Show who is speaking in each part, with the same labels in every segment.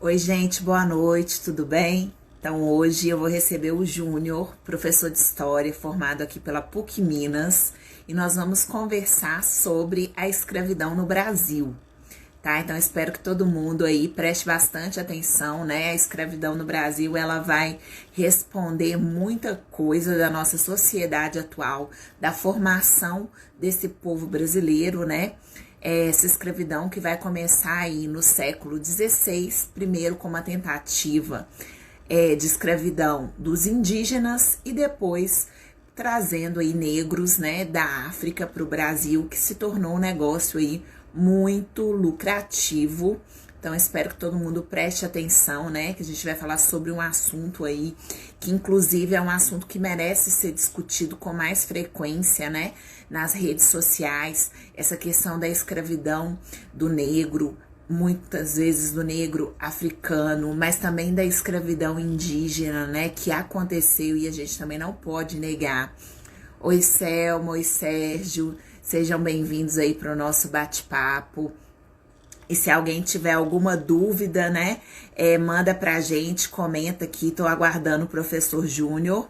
Speaker 1: Oi, gente, boa noite, tudo bem? Então, hoje eu vou receber o Júnior, professor de História, formado aqui pela PUC Minas, e nós vamos conversar sobre a escravidão no Brasil, tá? Então, espero que todo mundo aí preste bastante atenção, né? A escravidão no Brasil, ela vai responder muita coisa da nossa sociedade atual, da formação desse povo brasileiro, né? Essa escravidão que vai começar aí no século XVI, primeiro com uma tentativa de escravidão dos indígenas e depois trazendo aí negros, né, da África para o Brasil, que se tornou um negócio aí muito lucrativo. Então, espero que todo mundo preste atenção, né? Que a gente vai falar sobre um assunto aí que, inclusive, é um assunto que merece ser discutido com mais frequência, né? Nas redes sociais, essa questão da escravidão do negro, muitas vezes do negro africano, mas também da escravidão indígena, né? Que aconteceu e a gente também não pode negar. Oi, Selma, oi, Sérgio, sejam bem-vindos aí para o nosso bate-papo. E se alguém tiver alguma dúvida, né, manda pra gente, comenta aqui, tô aguardando o professor Júnior,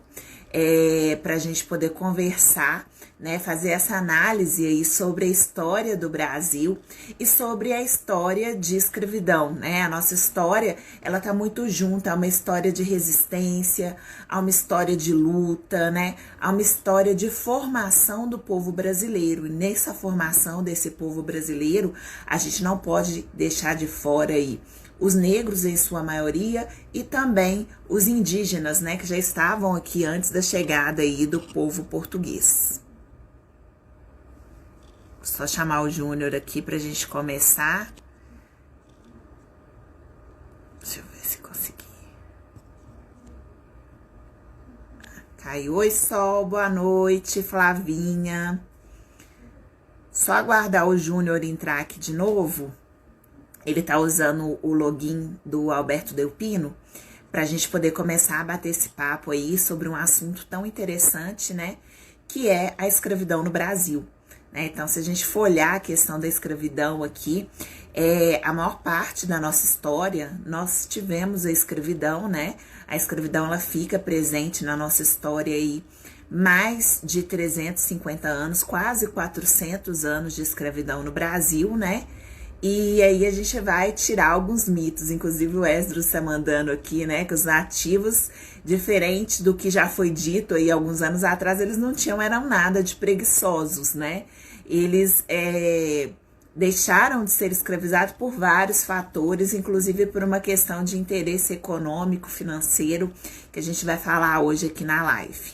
Speaker 1: pra gente poder conversar, né, fazer essa análise aí sobre a história do Brasil e sobre a história de escravidão, né? A nossa história, ela tá muito junta, há uma história de resistência, há uma história de luta, né? Há uma história de formação do povo brasileiro. E nessa formação desse povo brasileiro, a gente não pode deixar de fora aí os negros em sua maioria e também os indígenas, né, que já estavam aqui antes da chegada aí do povo português. Só chamar o Júnior aqui pra gente começar. Deixa eu ver se consegui. Caiu. Oi, Sol, boa noite, Flavinha. Só aguardar o Júnior entrar aqui de novo. Ele tá usando o login do Alberto Delpino pra gente poder começar a bater esse papo aí sobre um assunto tão interessante, né? Que é a escravidão no Brasil. Então, se a gente for olhar a questão da escravidão aqui, a maior parte da nossa história, nós tivemos a escravidão, né? A escravidão, ela fica presente na nossa história aí mais de 350 anos, quase 400 anos de escravidão no Brasil, né? E aí a gente vai tirar alguns mitos, inclusive o Esdras está mandando aqui, né, que os nativos, diferente do que já foi dito aí alguns anos atrás, eles não eram nada de preguiçosos, né? Eles deixaram de ser escravizados por vários fatores, inclusive por uma questão de interesse econômico, financeiro, que a gente vai falar hoje aqui na live.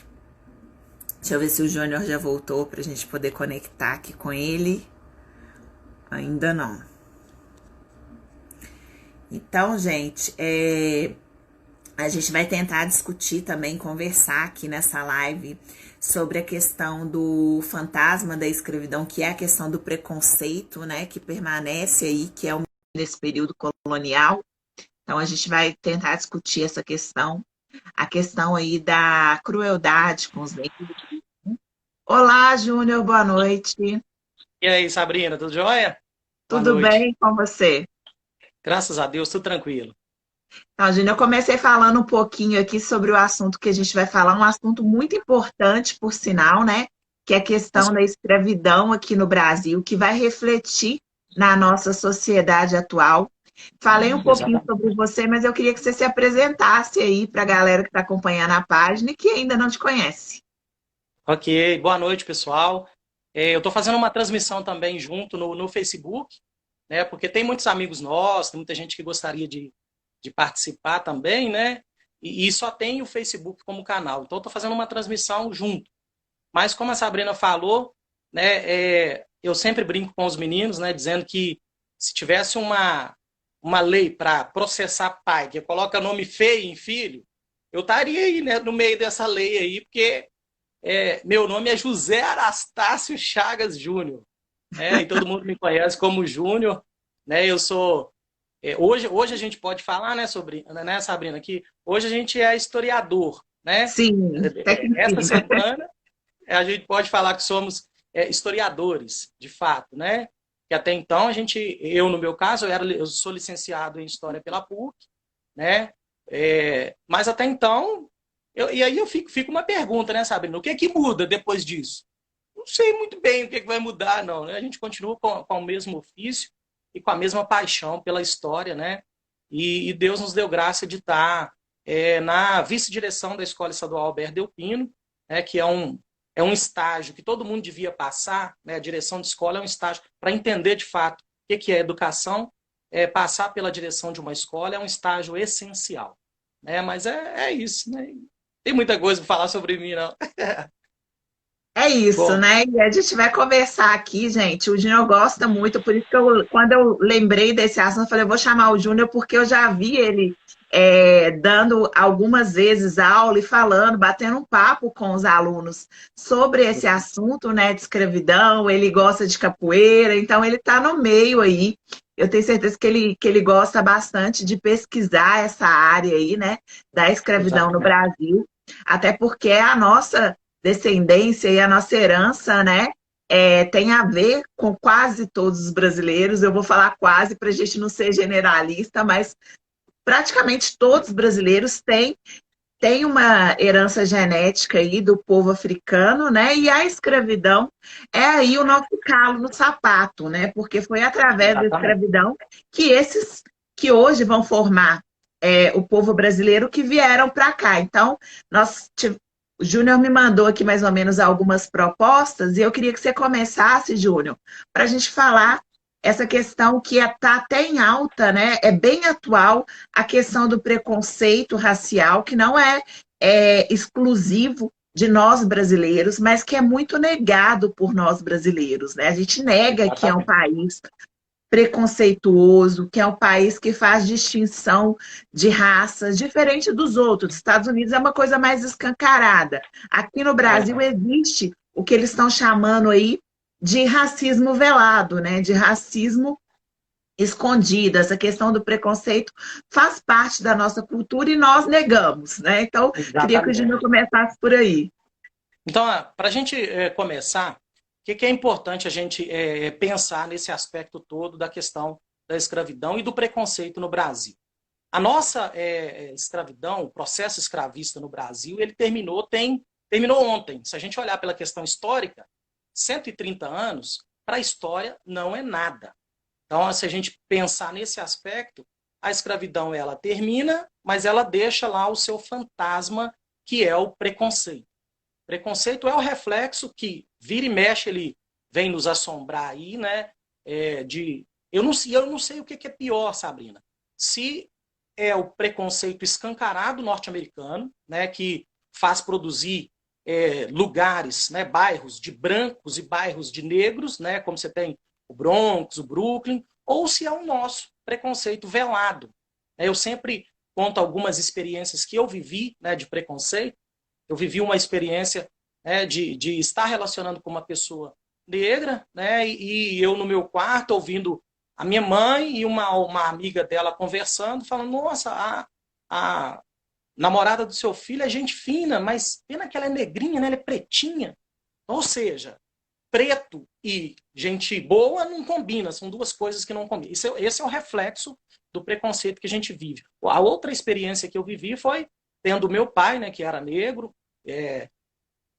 Speaker 1: Deixa eu ver se o Júnior já voltou para a gente poder conectar aqui com ele. Ainda não. Então, gente, a gente vai tentar discutir também, conversar aqui nessa live sobre a questão do fantasma da escravidão, que é a questão do preconceito, né, que permanece aí, que é nesse período colonial. Então, a gente vai tentar discutir essa questão, a questão aí da crueldade com os negros. Olá, Júnior, boa noite.
Speaker 2: E aí, Sabrina, tudo jóia? Boa
Speaker 1: Tudo
Speaker 2: noite.
Speaker 1: bem com você?
Speaker 2: Graças a Deus, tudo tranquilo.
Speaker 1: Então, Júnior, eu comecei falando um pouquinho aqui sobre o assunto que a gente vai falar, um assunto muito importante, por sinal, né? Que é a questão
Speaker 2: Mas,
Speaker 1: da escravidão aqui no Brasil, que vai refletir na nossa sociedade atual. Falei um pouquinho
Speaker 2: exatamente.
Speaker 1: sobre você, mas eu queria que você se apresentasse aí para a galera que está acompanhando a página e que ainda não te conhece.
Speaker 2: Ok, boa noite, pessoal. Eu estou fazendo uma transmissão também junto no Facebook, né? Porque tem muitos amigos nossos, tem muita gente que gostaria de participar também, né? E só tem o Facebook como canal. Então, estou fazendo uma transmissão junto. Mas, como a Sabrina falou, né? Eu sempre brinco com os meninos, né? Dizendo que se tivesse uma lei para processar pai que coloca nome feio em filho, eu estaria aí, né, no meio dessa lei aí, porque meu nome é José Arastácio Chagas Júnior, né, e todo mundo me conhece como Júnior, né, eu sou... hoje a gente pode falar, né, sobre, né, Sabrina, que hoje a gente é historiador, né?
Speaker 1: Sim, até que
Speaker 2: Esta
Speaker 1: enfim.
Speaker 2: semana a gente pode falar que somos historiadores, de fato, né? Que até então a gente, eu no meu caso, eu sou licenciado em História pela PUC, né? Mas até então, e aí eu fico uma pergunta, né, Sabrina? O que é que muda depois disso? Não sei muito bem o que é que vai mudar, não, né? A gente continua com o mesmo ofício e com a mesma paixão pela história, né? E Deus nos deu graça de estar na vice-direção da Escola Estadual Alberto Delpino, né, que é um estágio que todo mundo devia passar, né? A direção de escola é um estágio para entender de fato o que é educação, passar pela direção de uma escola é um estágio essencial, né? Mas é isso, né? Tem muita coisa para falar sobre mim, não.
Speaker 1: É isso,
Speaker 2: Bom,
Speaker 1: né? E a gente vai conversar aqui, gente. O Júnior gosta muito, por isso que quando eu lembrei desse assunto, eu falei, eu vou chamar o Júnior porque eu já vi ele dando algumas vezes aula e falando, batendo um papo com os alunos sobre esse assunto, né, de escravidão. Ele gosta de capoeira, então ele está no meio aí. Eu tenho certeza que ele gosta bastante de pesquisar essa área aí, né, da escravidão no
Speaker 2: exatamente.
Speaker 1: Brasil, até porque é a nossa descendência e a nossa herança, né, tem a ver com quase todos os brasileiros. Eu vou falar quase para a gente não ser generalista, mas praticamente todos os brasileiros têm uma herança genética aí do povo africano, né? E a escravidão é aí o nosso calo no sapato, né? Porque foi através da
Speaker 2: Exatamente.
Speaker 1: escravidão que esses que hoje vão formar o povo brasileiro que vieram para cá. Então, o Júnior me mandou aqui mais ou menos algumas propostas e eu queria que você começasse, Júnior, para a gente falar essa questão que está até em alta, né? É bem atual a questão do preconceito racial, que não é exclusivo de nós brasileiros, mas que é muito negado por nós brasileiros, né? A gente nega que é um
Speaker 2: Exatamente.
Speaker 1: país preconceituoso, que é um país que faz distinção de raças, diferente dos outros. Estados Unidos é uma coisa mais escancarada. Aqui no Brasil
Speaker 2: É,
Speaker 1: existe o que eles estão chamando aí de racismo velado, né? De racismo escondido. Essa questão do preconceito faz parte da nossa cultura e nós negamos, né? Então, queria que o Gino
Speaker 2: exatamente.
Speaker 1: começasse por aí.
Speaker 2: Então, para a gente começar, o que é importante a gente pensar nesse aspecto todo da questão da escravidão e do preconceito no Brasil? A nossa escravidão, o processo escravista no Brasil, ele terminou ontem. Se a gente olhar pela questão histórica, 130 anos, para a história não é nada. Então, se a gente pensar nesse aspecto, a escravidão ela termina, mas ela deixa lá o seu fantasma, que é o preconceito. Preconceito é o reflexo que vira e mexe, ele vem nos assombrar aí, né? Eu não sei o que é pior, Sabrina. Se é o preconceito escancarado norte-americano, né, que faz produzir lugares, né, bairros de brancos e bairros de negros, né, como você tem o Bronx, o Brooklyn, ou se é o nosso preconceito velado. Eu sempre conto algumas experiências que eu vivi, né, de preconceito. Eu vivi uma experiência, né, de estar relacionando com uma pessoa negra, né, e eu no meu quarto ouvindo a minha mãe e uma amiga dela conversando, falando, nossa, a namorada do seu filho é gente fina, mas pena que ela é negrinha, né, ela é pretinha. Ou seja, preto e gente boa não combina, são duas coisas que não combinam. Esse é o reflexo do preconceito que a gente vive. A outra experiência que eu vivi foi tendo meu pai, né, que era negro,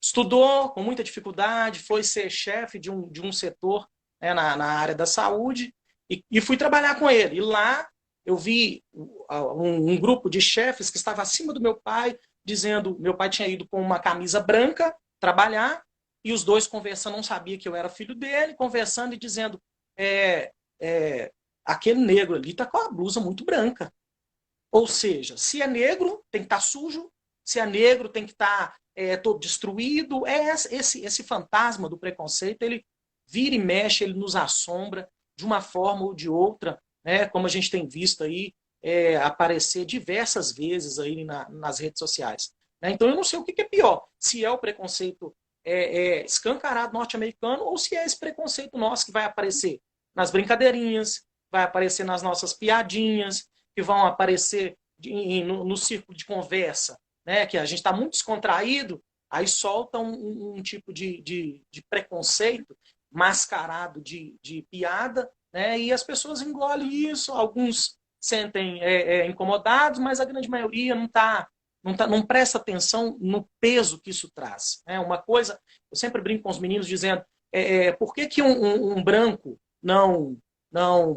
Speaker 2: estudou com muita dificuldade, foi ser chefe de um setor, né, na área da saúde, e fui trabalhar com ele. E lá eu vi um grupo de chefes que estava acima do meu pai, dizendo, meu pai tinha ido com uma camisa branca trabalhar, e os dois conversando, não sabia que eu era filho dele, conversando e dizendo, é, é, aquele negro ali está com a blusa muito branca. Ou seja, se é negro, tem que estar sujo, se é negro, tem que estar todo destruído. Esse fantasma do preconceito, ele vira e mexe, ele nos assombra de uma forma ou de outra, né? Como a gente tem visto aí aparecer diversas vezes aí nas redes sociais. Né? Então eu não sei o que é pior, se é o preconceito escancarado norte-americano ou se é esse preconceito nosso que vai aparecer nas brincadeirinhas, vai aparecer nas nossas piadinhas, que vão aparecer no círculo de conversa, né? Que a gente está muito descontraído, aí solta um tipo de preconceito mascarado de piada, né? E as pessoas engolem isso, alguns sentem incomodados, mas a grande maioria não presta atenção no peso que isso traz. Uma coisa, eu sempre brinco com os meninos dizendo, por que um branco não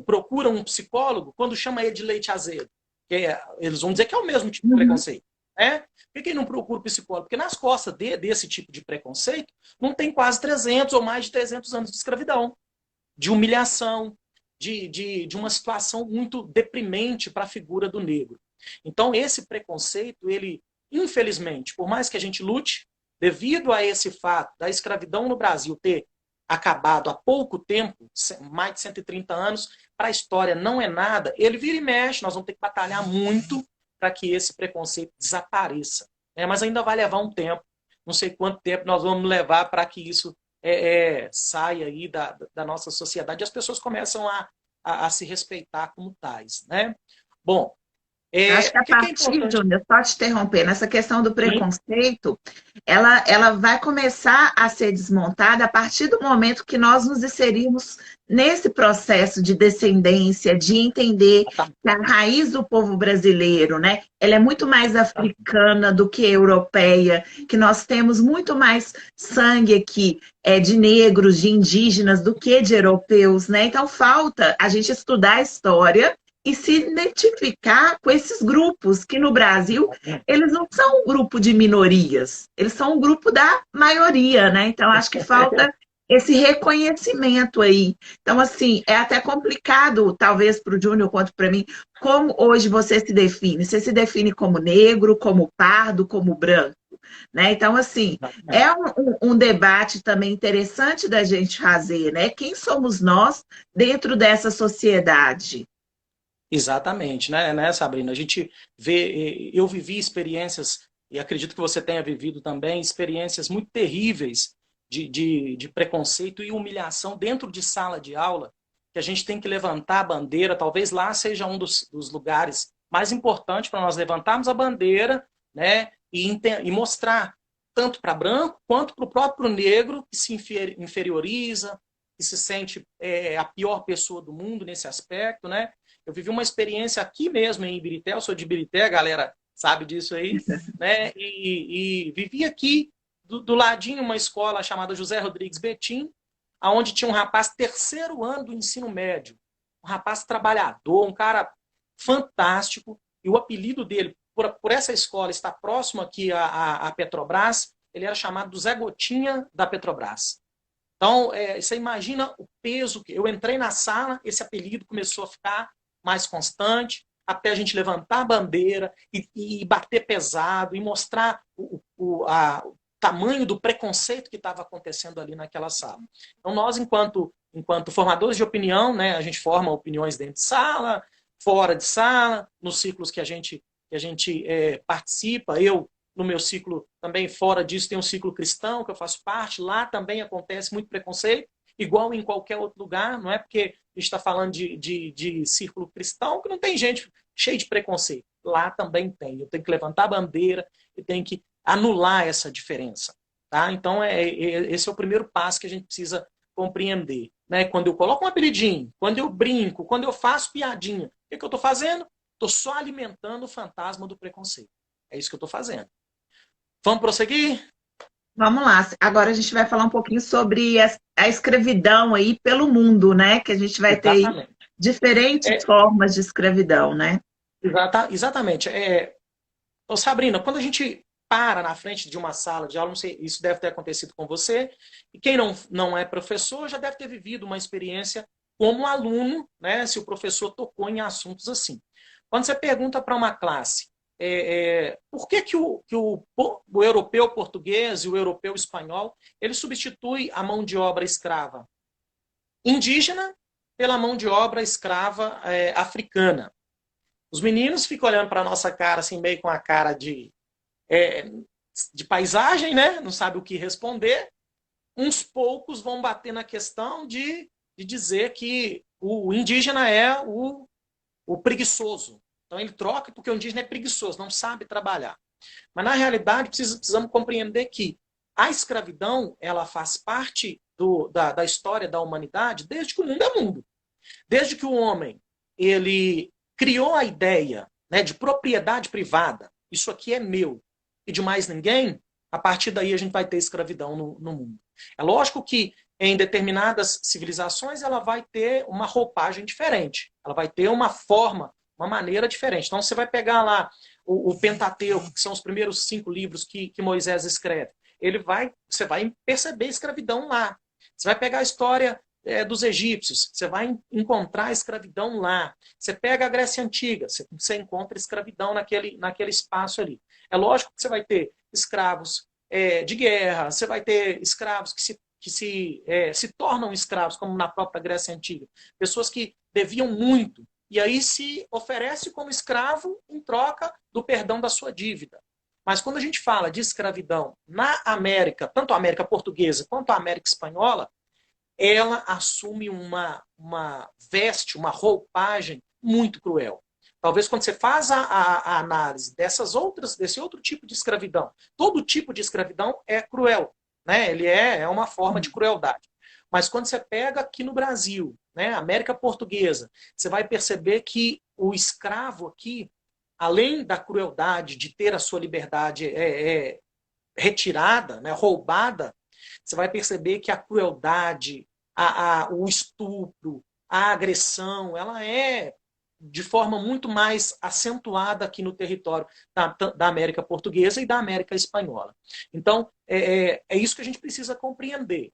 Speaker 2: procura um psicólogo quando chama ele de leite azedo? Eles vão dizer que é o mesmo tipo de preconceito. Por que ele não procura o psicólogo? Porque nas costas desse tipo de preconceito não tem quase 300 ou mais de 300 anos de escravidão, de humilhação, de uma situação muito deprimente para a figura do negro. Então, esse preconceito, ele, infelizmente, por mais que a gente lute, devido a esse fato da escravidão no Brasil ter acabado há pouco tempo, mais de 130 anos, para a história não é nada, ele vira e mexe, nós vamos ter que batalhar muito para que esse preconceito desapareça. Mas ainda vai levar um tempo, não sei quanto tempo nós vamos levar para que isso saia aí da nossa sociedade e as pessoas começam a se respeitar como tais. Né? Bom,
Speaker 1: Acho que a
Speaker 2: o que é
Speaker 1: partir,
Speaker 2: importante?
Speaker 1: Júnior, só te interrompendo, essa questão do
Speaker 2: Sim,
Speaker 1: preconceito, ela vai começar a ser desmontada a partir do momento que nós nos inserirmos nesse processo de descendência, de entender
Speaker 2: tá,
Speaker 1: que a raiz do povo brasileiro, né, ela é muito mais
Speaker 2: tá,
Speaker 1: africana do que europeia, que nós temos muito mais sangue aqui de negros, de indígenas, do que de europeus, né? Então falta a gente estudar a história e se identificar com esses grupos, que no Brasil, eles não são um grupo de minorias, eles são um grupo da maioria, né? Então, acho que falta esse reconhecimento aí. Então, assim, é até complicado, talvez para o Júnior quanto para mim, como hoje você se define. Você se define como negro, como pardo, como branco, né? Então, assim, é um debate também interessante da gente fazer, né? Quem somos nós dentro dessa sociedade?
Speaker 2: exatamente, né, Sabrina? A gente vê, eu vivi experiências, e acredito que você tenha vivido também, experiências muito terríveis de preconceito e humilhação dentro de sala de aula, que a gente tem que levantar a bandeira, talvez lá seja um dos lugares mais importantes para nós levantarmos a bandeira, né, e mostrar, tanto para branco quanto para o próprio negro, que se inferioriza, que se sente a pior pessoa do mundo nesse aspecto, né? Eu vivi uma experiência aqui mesmo em Ibirité, eu sou de Ibirité, a galera sabe disso aí, né? E vivi aqui do ladinho uma escola chamada José Rodrigues Betim, aonde tinha um rapaz terceiro ano do ensino médio, um rapaz trabalhador, um cara fantástico, e o apelido dele, por essa escola estar próximo aqui à Petrobras, ele era chamado do Zé Gotinha da Petrobras. Então, você imagina o peso que eu entrei na sala, esse apelido começou a ficar mais constante, até a gente levantar a bandeira e bater pesado e mostrar o tamanho do preconceito que estava acontecendo ali naquela sala. Então, nós, enquanto formadores de opinião, né, a gente forma opiniões dentro de sala, fora de sala, nos ciclos que a gente participa. Eu, no meu ciclo, também fora disso, tem um ciclo cristão que eu faço parte. Lá também acontece muito preconceito, igual em qualquer outro lugar. Não é porque a gente está falando de círculo cristão que não tem gente cheia de preconceito. Lá também tem. Eu tenho que levantar a bandeira e tenho que anular essa diferença. Tá? Então, esse é o primeiro passo que a gente precisa compreender. Né? Quando eu coloco um apelidinho, quando eu brinco, quando eu faço piadinha, o que eu estou fazendo? Estou só alimentando o fantasma do preconceito. É isso que eu estou fazendo. Vamos prosseguir?
Speaker 1: Vamos lá. Agora a gente vai falar um pouquinho sobre a escravidão aí pelo mundo, né? Que a gente vai ter aí
Speaker 2: Exatamente.
Speaker 1: diferentes formas de escravidão, né?
Speaker 2: Exatamente. Sabrina, quando a gente para na frente de uma sala de aula, não sei, isso deve ter acontecido com você, e quem não é professor já deve ter vivido uma experiência como aluno, né, se o professor tocou em assuntos assim. Quando você pergunta para uma classe por que o europeu português e o europeu espanhol ele substitui a mão de obra escrava indígena pela mão de obra escrava africana. Os meninos ficam olhando para a nossa cara, assim, meio com a cara de paisagem, né? Não sabe o que responder. Uns poucos vão bater na questão de dizer que o indígena é o preguiçoso. Então ele troca porque o indígena é preguiçoso, não sabe trabalhar. Mas na realidade precisamos compreender que a escravidão ela faz parte da história da humanidade desde que o mundo é mundo. Desde que o homem ele criou a ideia, né, de propriedade privada, isso aqui é meu, e de mais ninguém, a partir daí a gente vai ter escravidão no mundo. É lógico que em determinadas civilizações ela vai ter uma roupagem diferente, ela vai ter uma forma, uma maneira diferente. Então você vai pegar lá o Pentateuco, que são os primeiros 5 livros que Moisés escreve, você vai perceber escravidão lá. Você vai pegar a história dos egípcios, você vai encontrar escravidão lá. Você pega a Grécia Antiga, você encontra escravidão naquele espaço ali. É lógico que você vai ter escravos de guerra, você vai ter escravos que se tornam escravos, como na própria Grécia Antiga. Pessoas que deviam muito, e aí se oferece como escravo em troca do perdão da sua dívida. Mas quando a gente fala de escravidão na América, tanto a América portuguesa quanto a América espanhola, ela assume uma veste, uma roupagem muito cruel. Talvez quando você faz a análise desse outro tipo de escravidão, todo tipo de escravidão é cruel, né? Ele é uma forma de crueldade. Mas quando você pega aqui no Brasil, né, América Portuguesa, você vai perceber que o escravo aqui, além da crueldade de ter a sua liberdade retirada, né, roubada, você vai perceber que a crueldade, o estupro, a agressão, ela é de forma muito mais acentuada aqui no território da América Portuguesa e da América Espanhola. Então, é isso que a gente precisa compreender.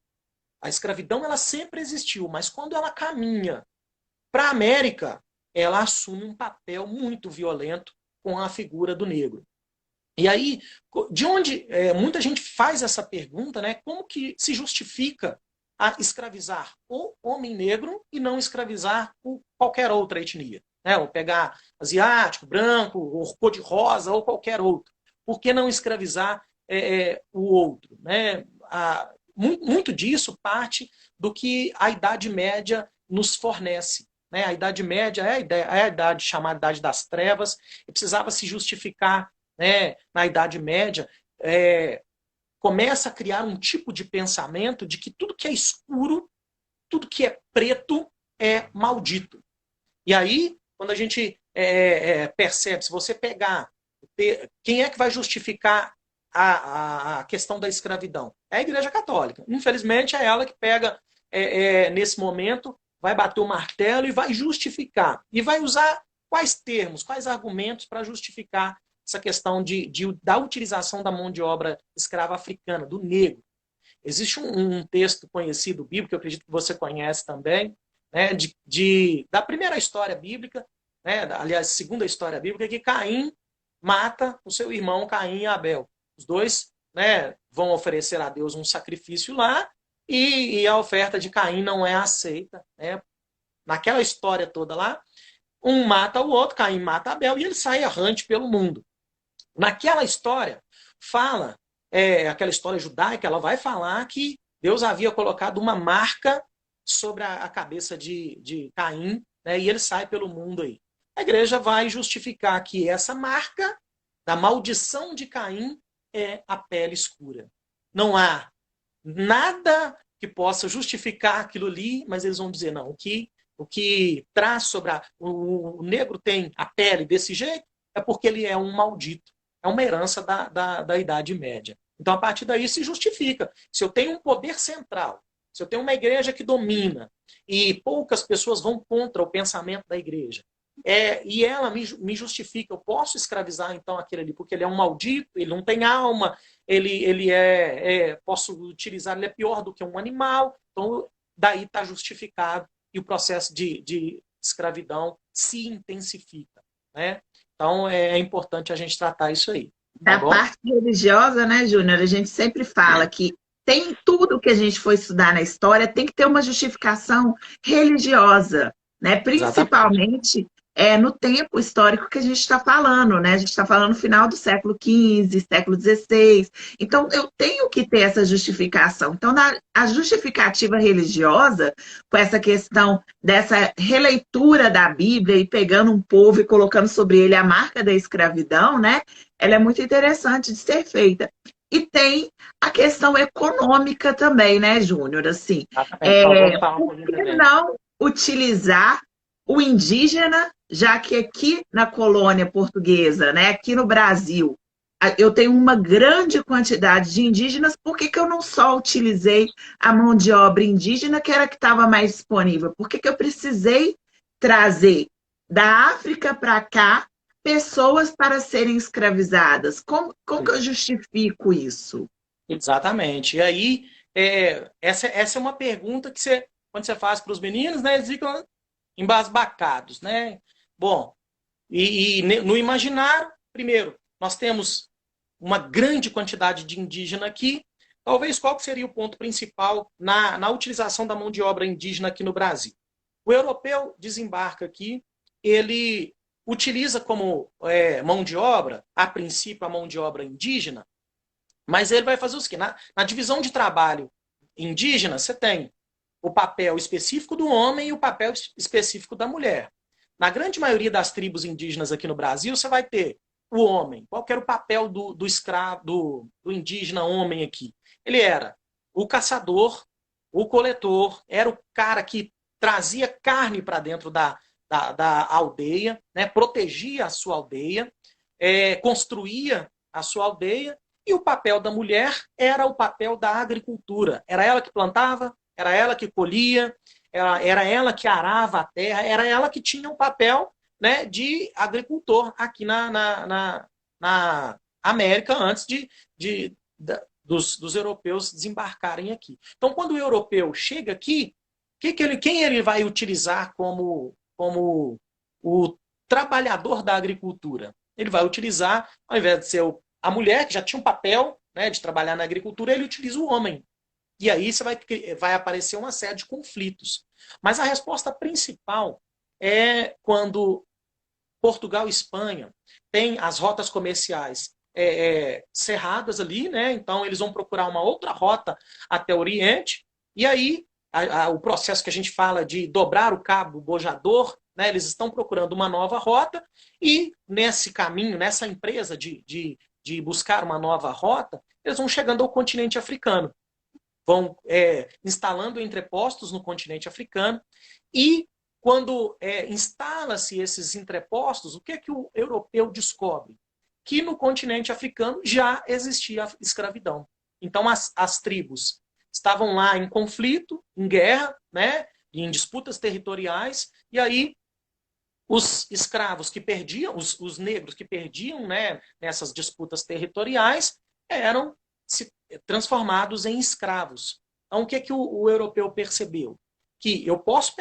Speaker 2: A escravidão ela sempre existiu, mas quando ela caminha para a América, ela assume um papel muito violento com a figura do negro. E aí, de onde muita gente faz essa pergunta, né? Como que se justifica a escravizar o homem negro e não escravizar qualquer outra etnia? Né? Ou pegar asiático, branco, ou cor-de-rosa, ou qualquer outro. Por que não escravizar o outro? Né? Muito disso parte do que a Idade Média nos fornece. Né? A Idade Média é a idade chamada Idade das Trevas, e precisava se justificar, né, na Idade Média, começa a criar um tipo de pensamento de que tudo que é escuro, tudo que é preto é maldito. E aí, quando a gente percebe, se você pegar, quem é que vai justificar a questão da escravidão? É a Igreja Católica. Infelizmente, é ela que pega, nesse momento, vai bater o martelo e vai justificar. E vai usar quais termos, quais argumentos para justificar essa questão da utilização da mão de obra escrava africana, do negro. Existe um texto conhecido bíblico, que eu acredito que você conhece também, né, da primeira história bíblica, né, aliás, segunda história bíblica, que Caim mata o seu irmão Caim e Abel. Os dois, né, vão oferecer a Deus um sacrifício lá, e a oferta de Caim não é aceita. Né? Naquela história toda lá, um mata o outro, Caim mata Abel, e ele sai errante pelo mundo. Naquela história, fala, aquela história judaica, ela vai falar que Deus havia colocado uma marca sobre a cabeça de Caim, né, e ele sai pelo mundo aí. A igreja vai justificar que essa marca da maldição de Caim é a pele escura. Não há nada que possa justificar aquilo ali, mas eles vão dizer, não, o que traz sobre o negro tem a pele desse jeito é porque ele é um maldito. É uma herança da Idade Média. Então, a partir daí se justifica. Se eu tenho um poder central, se eu tenho uma igreja que domina e poucas pessoas vão contra o pensamento da igreja, e ela me justifica, eu posso escravizar então aquele ali, porque ele é um maldito, ele não tem alma, posso utilizar, ele é pior do que um animal, então daí está justificado e o processo de escravidão se intensifica. Né? Então é importante a gente tratar isso aí. Tá
Speaker 1: Da
Speaker 2: bom?
Speaker 1: parte religiosa, né, Júnior? A gente sempre fala que tem tudo que a gente for estudar na história, tem que ter uma justificação religiosa, né? Principalmente no tempo histórico que a gente está falando, né? A gente está falando no final do século XV, século XVI. Então, eu tenho que ter essa justificação. Então, a justificativa religiosa, com essa questão dessa releitura da Bíblia e pegando um povo e colocando sobre ele a marca da escravidão, né? Ela é muito interessante de ser feita. E tem a questão econômica também, né, Júnior? Assim, por que não utilizar o indígena já que aqui na colônia portuguesa, né, aqui no Brasil, eu tenho uma grande quantidade de indígenas, por que que eu não só utilizei a mão de obra indígena, que era a que estava mais disponível? Por que que eu precisei trazer da África para cá pessoas para serem escravizadas? Como que eu justifico isso?
Speaker 2: Exatamente. E aí, essa é uma pergunta que você, quando você faz para os meninos, né, eles ficam embasbacados, né? Bom, no imaginário, primeiro, nós temos uma grande quantidade de indígena aqui. Talvez qual que seria o ponto principal na utilização da mão de obra indígena aqui no Brasil? O europeu desembarca aqui, ele utiliza como mão de obra, a princípio, a mão de obra indígena, mas ele vai fazer o quê? Na divisão de trabalho indígena, você tem o papel específico do homem e o papel específico da mulher. Na grande maioria das tribos indígenas aqui no Brasil, você vai ter o homem. Qual que era o papel do escravo, do indígena homem aqui? Ele era o caçador, o coletor, era o cara que trazia carne para dentro da aldeia, né? Protegia a sua aldeia, construía a sua aldeia, e o papel da mulher era o papel da agricultura. Era ela que plantava, era ela que colhia, era ela que arava a terra, era ela que tinha o papel, né, de agricultor aqui na América antes dos europeus desembarcarem aqui. Então, quando o europeu chega aqui, quem ele vai utilizar como o trabalhador da agricultura? Ele vai utilizar, ao invés de ser a mulher, que já tinha um papel, né, de trabalhar na agricultura, ele utiliza o homem. E aí vai aparecer uma série de conflitos. Mas a resposta principal é quando Portugal e Espanha têm as rotas comerciais cerradas ali, né? Então eles vão procurar uma outra rota até o Oriente, e aí o processo que a gente fala de dobrar o cabo bojador, né? Eles estão procurando uma nova rota, e nesse caminho, nessa empresa de buscar uma nova rota, eles vão chegando ao continente africano, vão instalando entrepostos no continente africano, e quando instala-se esses entrepostos, o que é que o europeu descobre? Que no continente africano já existia a escravidão. Então as tribos estavam lá em conflito, em guerra, né, em disputas territoriais, e aí os escravos que perdiam, os negros que perdiam, né, nessas disputas territoriais, eram transformados em escravos. Então, o que, que o europeu percebeu? Que eu posso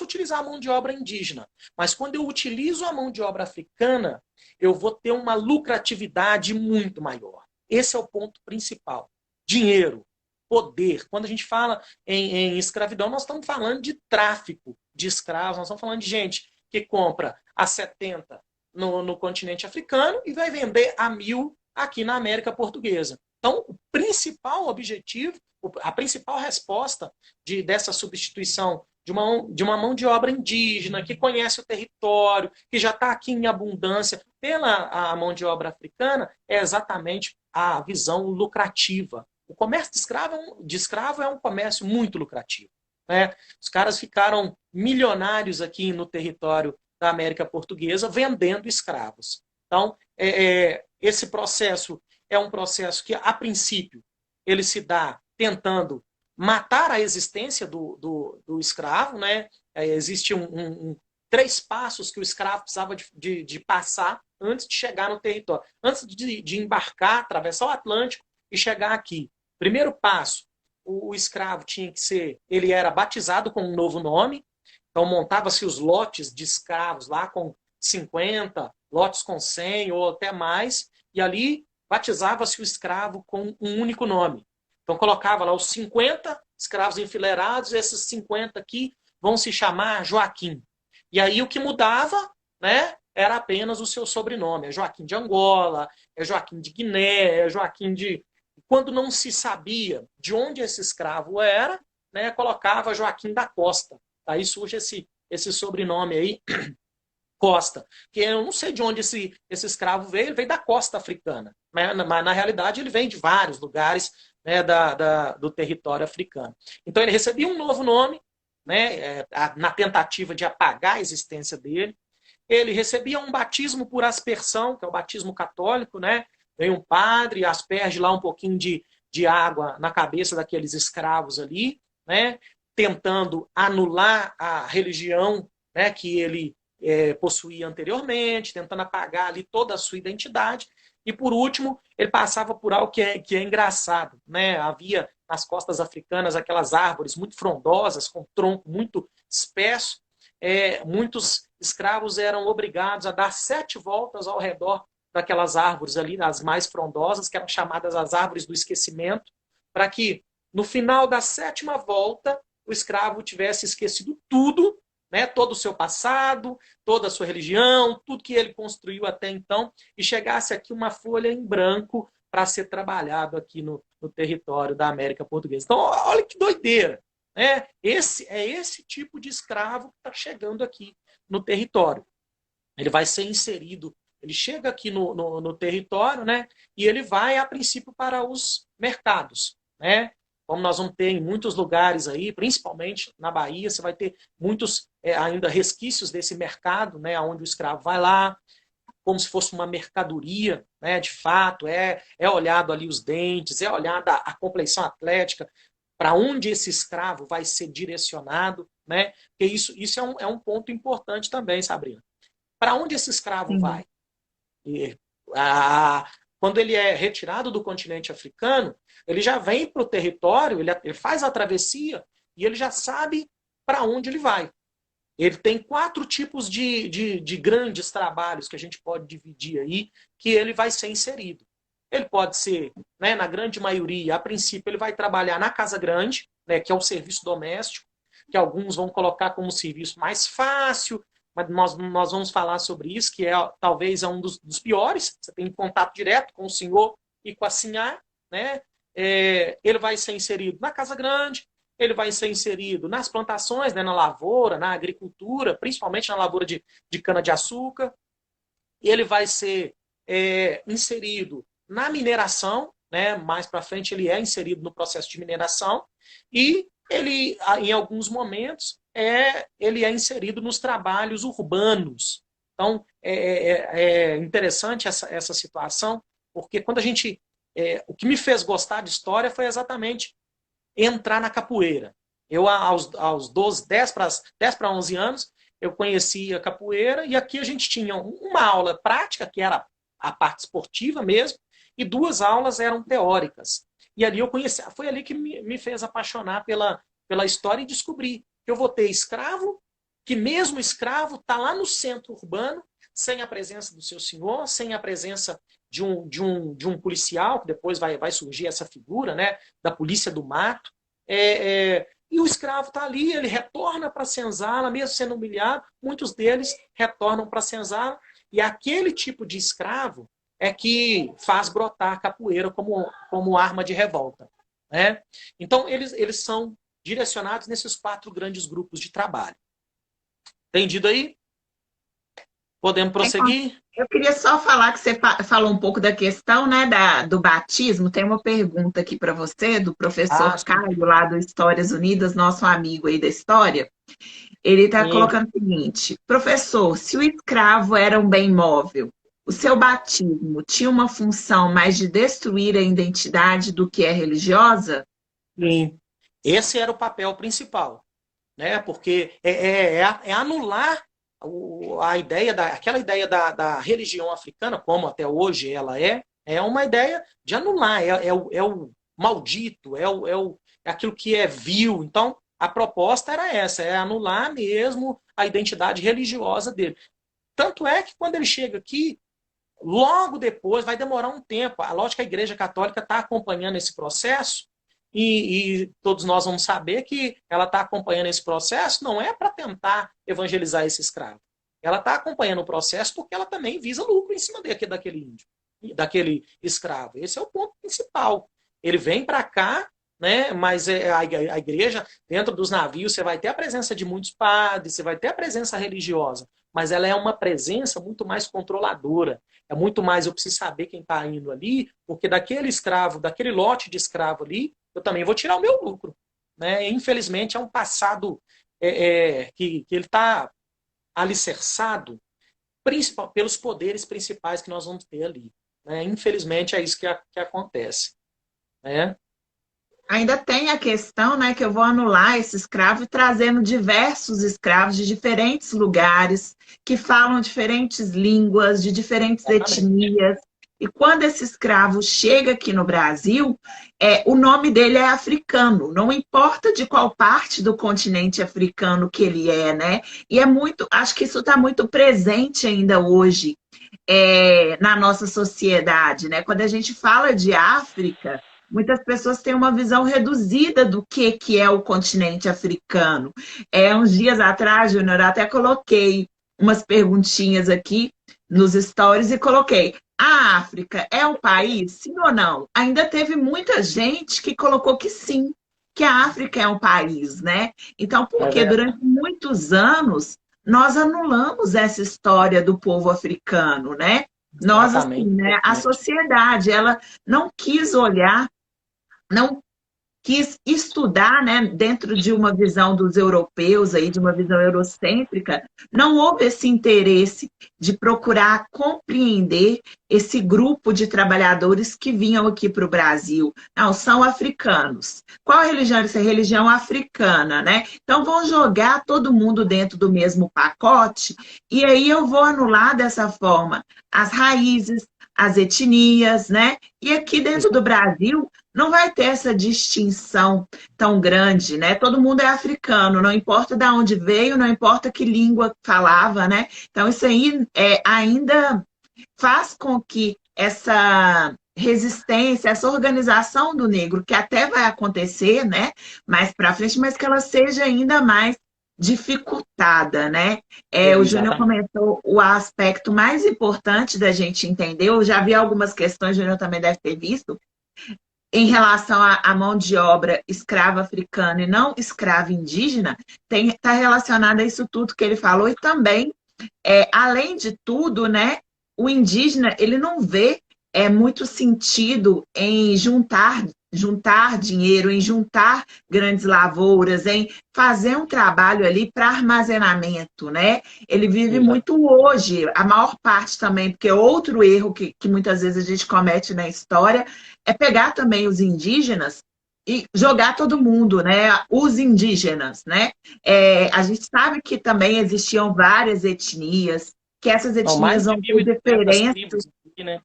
Speaker 2: utilizar a mão de obra indígena, mas quando eu utilizo a mão de obra africana, eu vou ter uma lucratividade muito maior. Esse é o ponto principal. Dinheiro, poder. Quando a gente fala em escravidão, nós estamos falando de tráfico de escravos, nós estamos falando de gente que compra a 70 no continente africano e vai vender a 1.000 aqui na América Portuguesa. Então, o principal objetivo, a principal resposta dessa substituição de uma mão de obra indígena, que conhece o território, que já está aqui em abundância, pela a mão de obra africana, é exatamente a visão lucrativa. O comércio de escravo é um comércio muito lucrativo, né? Os caras ficaram milionários aqui no território da América Portuguesa vendendo escravos. Então, esse processo é um processo que, a princípio, ele se dá tentando matar a existência do escravo, né? Existem 3 passos que o escravo precisava de passar antes de chegar no território, antes de embarcar, atravessar o Atlântico e chegar aqui. Primeiro passo, o escravo tinha que ser, ele era batizado com um novo nome, então montava-se os lotes de escravos lá com 50, lotes com 100 ou até mais, e ali batizava-se o escravo com um único nome. Então colocava lá os 50 escravos enfileirados, esses 50 aqui vão se chamar Joaquim. E aí o que mudava, né, era apenas o seu sobrenome. É Joaquim de Angola, é Joaquim de Guiné, é Joaquim de... Quando não se sabia de onde esse escravo era, né, colocava Joaquim da Costa. Aí surge esse sobrenome aí, Costa. Que eu não sei de onde esse escravo veio, ele veio da costa africana. Mas na realidade ele vem de vários lugares, né, do território africano. Então ele recebia um novo nome, né, na tentativa de apagar a existência dele. ele recebia um batismo por aspersão, que é o batismo católico, né? Vem um padre, asperge lá um pouquinho de água na cabeça daqueles escravos ali, né? Tentando anular a religião, né, que ele possuía anteriormente, tentando apagar ali toda a sua identidade. E, por último, ele passava por algo que é engraçado, né? Havia nas costas africanas aquelas árvores muito frondosas, com tronco muito espesso. Muitos escravos eram obrigados a dar 7 voltas ao redor daquelas árvores ali, as mais frondosas, que eram chamadas as árvores do esquecimento, para que, no final da 7ª volta, o escravo tivesse esquecido tudo, né, todo o seu passado, toda a sua religião, tudo que ele construiu até então, e chegasse aqui uma folha em branco para ser trabalhado aqui no território da América Portuguesa. Então, olha que doideira, né? Esse tipo de escravo que está chegando aqui no território. Ele vai ser inserido, ele chega aqui no território, né? E ele vai, a princípio, para os mercados, né? Como nós vamos ter em muitos lugares aí, principalmente na Bahia, você vai ter muitos ainda resquícios desse mercado, né? Onde o escravo vai lá, como se fosse uma mercadoria, né? De fato, é olhado ali os dentes, é olhada a compleição atlética, para onde esse escravo vai ser direcionado, né? Porque isso é um ponto importante também, Sabrina. Para onde esse escravo
Speaker 1: Sim.
Speaker 2: vai? E, a, quando ele é retirado do continente africano, ele já vem para o território, ele faz a travessia e ele já sabe para onde ele vai. Ele tem 4 tipos de grandes trabalhos que a gente pode dividir aí, que ele vai ser inserido. Ele pode ser, né, na grande maioria, a princípio, ele vai trabalhar na casa grande, né, que é o serviço doméstico, que alguns vão colocar como serviço mais fácil, mas nós vamos falar sobre isso, que talvez é um dos piores. Você tem contato direto com o senhor e com a senhora, né? Ele vai ser inserido na casa grande, ele vai ser inserido nas plantações, né, na lavoura, na agricultura, principalmente na lavoura de cana-de-açúcar. Ele vai ser inserido na mineração, né? Mais para frente ele é inserido no processo de mineração, e ele, em alguns momentos, ele é inserido nos trabalhos urbanos. Então, é interessante essa situação, porque quando a gente... o que me fez gostar de história foi exatamente entrar na capoeira. Eu, aos 12, 10 para 11 anos, eu conhecia capoeira, e aqui a gente tinha uma aula prática, que era a parte esportiva mesmo, e 2 aulas eram teóricas. E ali eu conheci, foi ali que me fez apaixonar pela história e descobrir que eu vou ter escravo, que mesmo escravo está lá no centro urbano, sem a presença do seu senhor, sem a presença de um policial, que depois vai surgir essa figura, né, da polícia do mato. E o escravo está ali, ele retorna para a senzala, mesmo sendo humilhado, muitos deles retornam para a senzala, e aquele tipo de escravo é que faz brotar a capoeira como arma de revolta, né? Então, eles são direcionados nesses 4 grandes grupos de trabalho. Entendido aí? Podemos prosseguir?
Speaker 1: Eu queria só falar que você falou um pouco da questão, né, do batismo. Tem uma pergunta aqui para você, do
Speaker 2: Ah,
Speaker 1: professor
Speaker 2: sim.
Speaker 1: Caio, lá do Histórias Unidas, nosso amigo aí da história. Ele está
Speaker 2: Sim.
Speaker 1: colocando o seguinte: professor, se o escravo era um bem móvel, o seu batismo tinha uma função mais de destruir a identidade do que é religiosa?
Speaker 2: Sim. Esse era o papel principal, né? Porque é anular a ideia aquela ideia da religião africana, como até hoje ela é uma ideia de anular, é o maldito, é aquilo que é vil. Então, a proposta era essa, é anular mesmo a identidade religiosa dele. Tanto é que quando ele chega aqui, logo depois, vai demorar um tempo. A lógica, a Igreja Católica está acompanhando esse processo, e todos nós vamos saber que ela está acompanhando esse processo não é para tentar evangelizar esse escravo. Ela está acompanhando o processo porque ela também visa lucro em cima daquele índio, daquele escravo. Esse é o ponto principal. Ele vem para cá, né, mas a igreja, dentro dos navios, você vai ter a presença de muitos padres, você vai ter a presença religiosa, mas ela é uma presença muito mais controladora. É muito mais, eu preciso saber quem está indo ali, porque daquele escravo, daquele lote de escravo ali, eu também vou tirar o meu lucro, né? Infelizmente, é um passado que ele está alicerçado pelos poderes principais que nós vamos ter ali. Né? Infelizmente, é isso que acontece. Né?
Speaker 1: Ainda tem a questão, né, que eu vou anular esse escravo e trazendo diversos escravos de diferentes lugares, que falam diferentes línguas, de diferentes
Speaker 2: Exatamente.
Speaker 1: etnias. E quando esse escravo chega aqui no Brasil, o nome dele é africano, não importa de qual parte do continente africano que ele é, né? E é muito, acho que isso está muito presente ainda hoje, na nossa sociedade, né? Quando a gente fala de África, muitas pessoas têm uma visão reduzida do que é o continente africano. Uns dias atrás, Júnior, eu até coloquei umas perguntinhas aqui nos stories e coloquei: a África é um país? Sim ou não? Ainda teve muita gente que colocou que sim, que a África é um país, né? Então,
Speaker 2: É
Speaker 1: porque
Speaker 2: verdade.
Speaker 1: durante muitos anos nós anulamos essa história do povo africano, né? Nós, assim,
Speaker 2: Exatamente.
Speaker 1: né? A
Speaker 2: Exatamente.
Speaker 1: sociedade, ela não quis olhar, não quis estudar, né, dentro de uma visão dos europeus, aí, de uma visão eurocêntrica, não houve esse interesse de procurar compreender esse grupo de trabalhadores que vinham aqui para o Brasil. Não, são africanos. Qual a religião? Essa é religião africana, né? Então vão jogar todo mundo dentro do mesmo pacote, e aí eu vou anular dessa forma as raízes, as etnias, né? E aqui dentro do Brasil não vai ter essa distinção tão grande, né? Todo mundo é africano, não importa de onde veio, não importa que língua falava, né? Então, isso aí ainda faz com que essa resistência, essa organização do negro, que até vai acontecer, né, mais para frente, mas que ela seja ainda mais dificultada, né? O Júnior
Speaker 2: Exatamente.
Speaker 1: comentou o aspecto mais importante da gente entender. Eu já vi algumas questões, o Júnior também deve ter visto, em relação à mão de obra escrava africana e não escrava indígena, está relacionado a isso tudo que ele falou e também, além de tudo, né, o indígena ele não vê muito sentido em juntar dinheiro, em juntar grandes lavouras, em fazer um trabalho ali para armazenamento, né? Ele vive
Speaker 2: Exato.
Speaker 1: muito hoje, a maior parte também, porque outro erro que muitas vezes a gente comete na história é pegar também os indígenas e jogar todo mundo, né? Os indígenas, né? A gente sabe que também existiam várias etnias, que essas
Speaker 2: São mais
Speaker 1: etnias
Speaker 2: de
Speaker 1: vão ter
Speaker 2: 1.200
Speaker 1: diferenças,
Speaker 2: tribos aqui, né?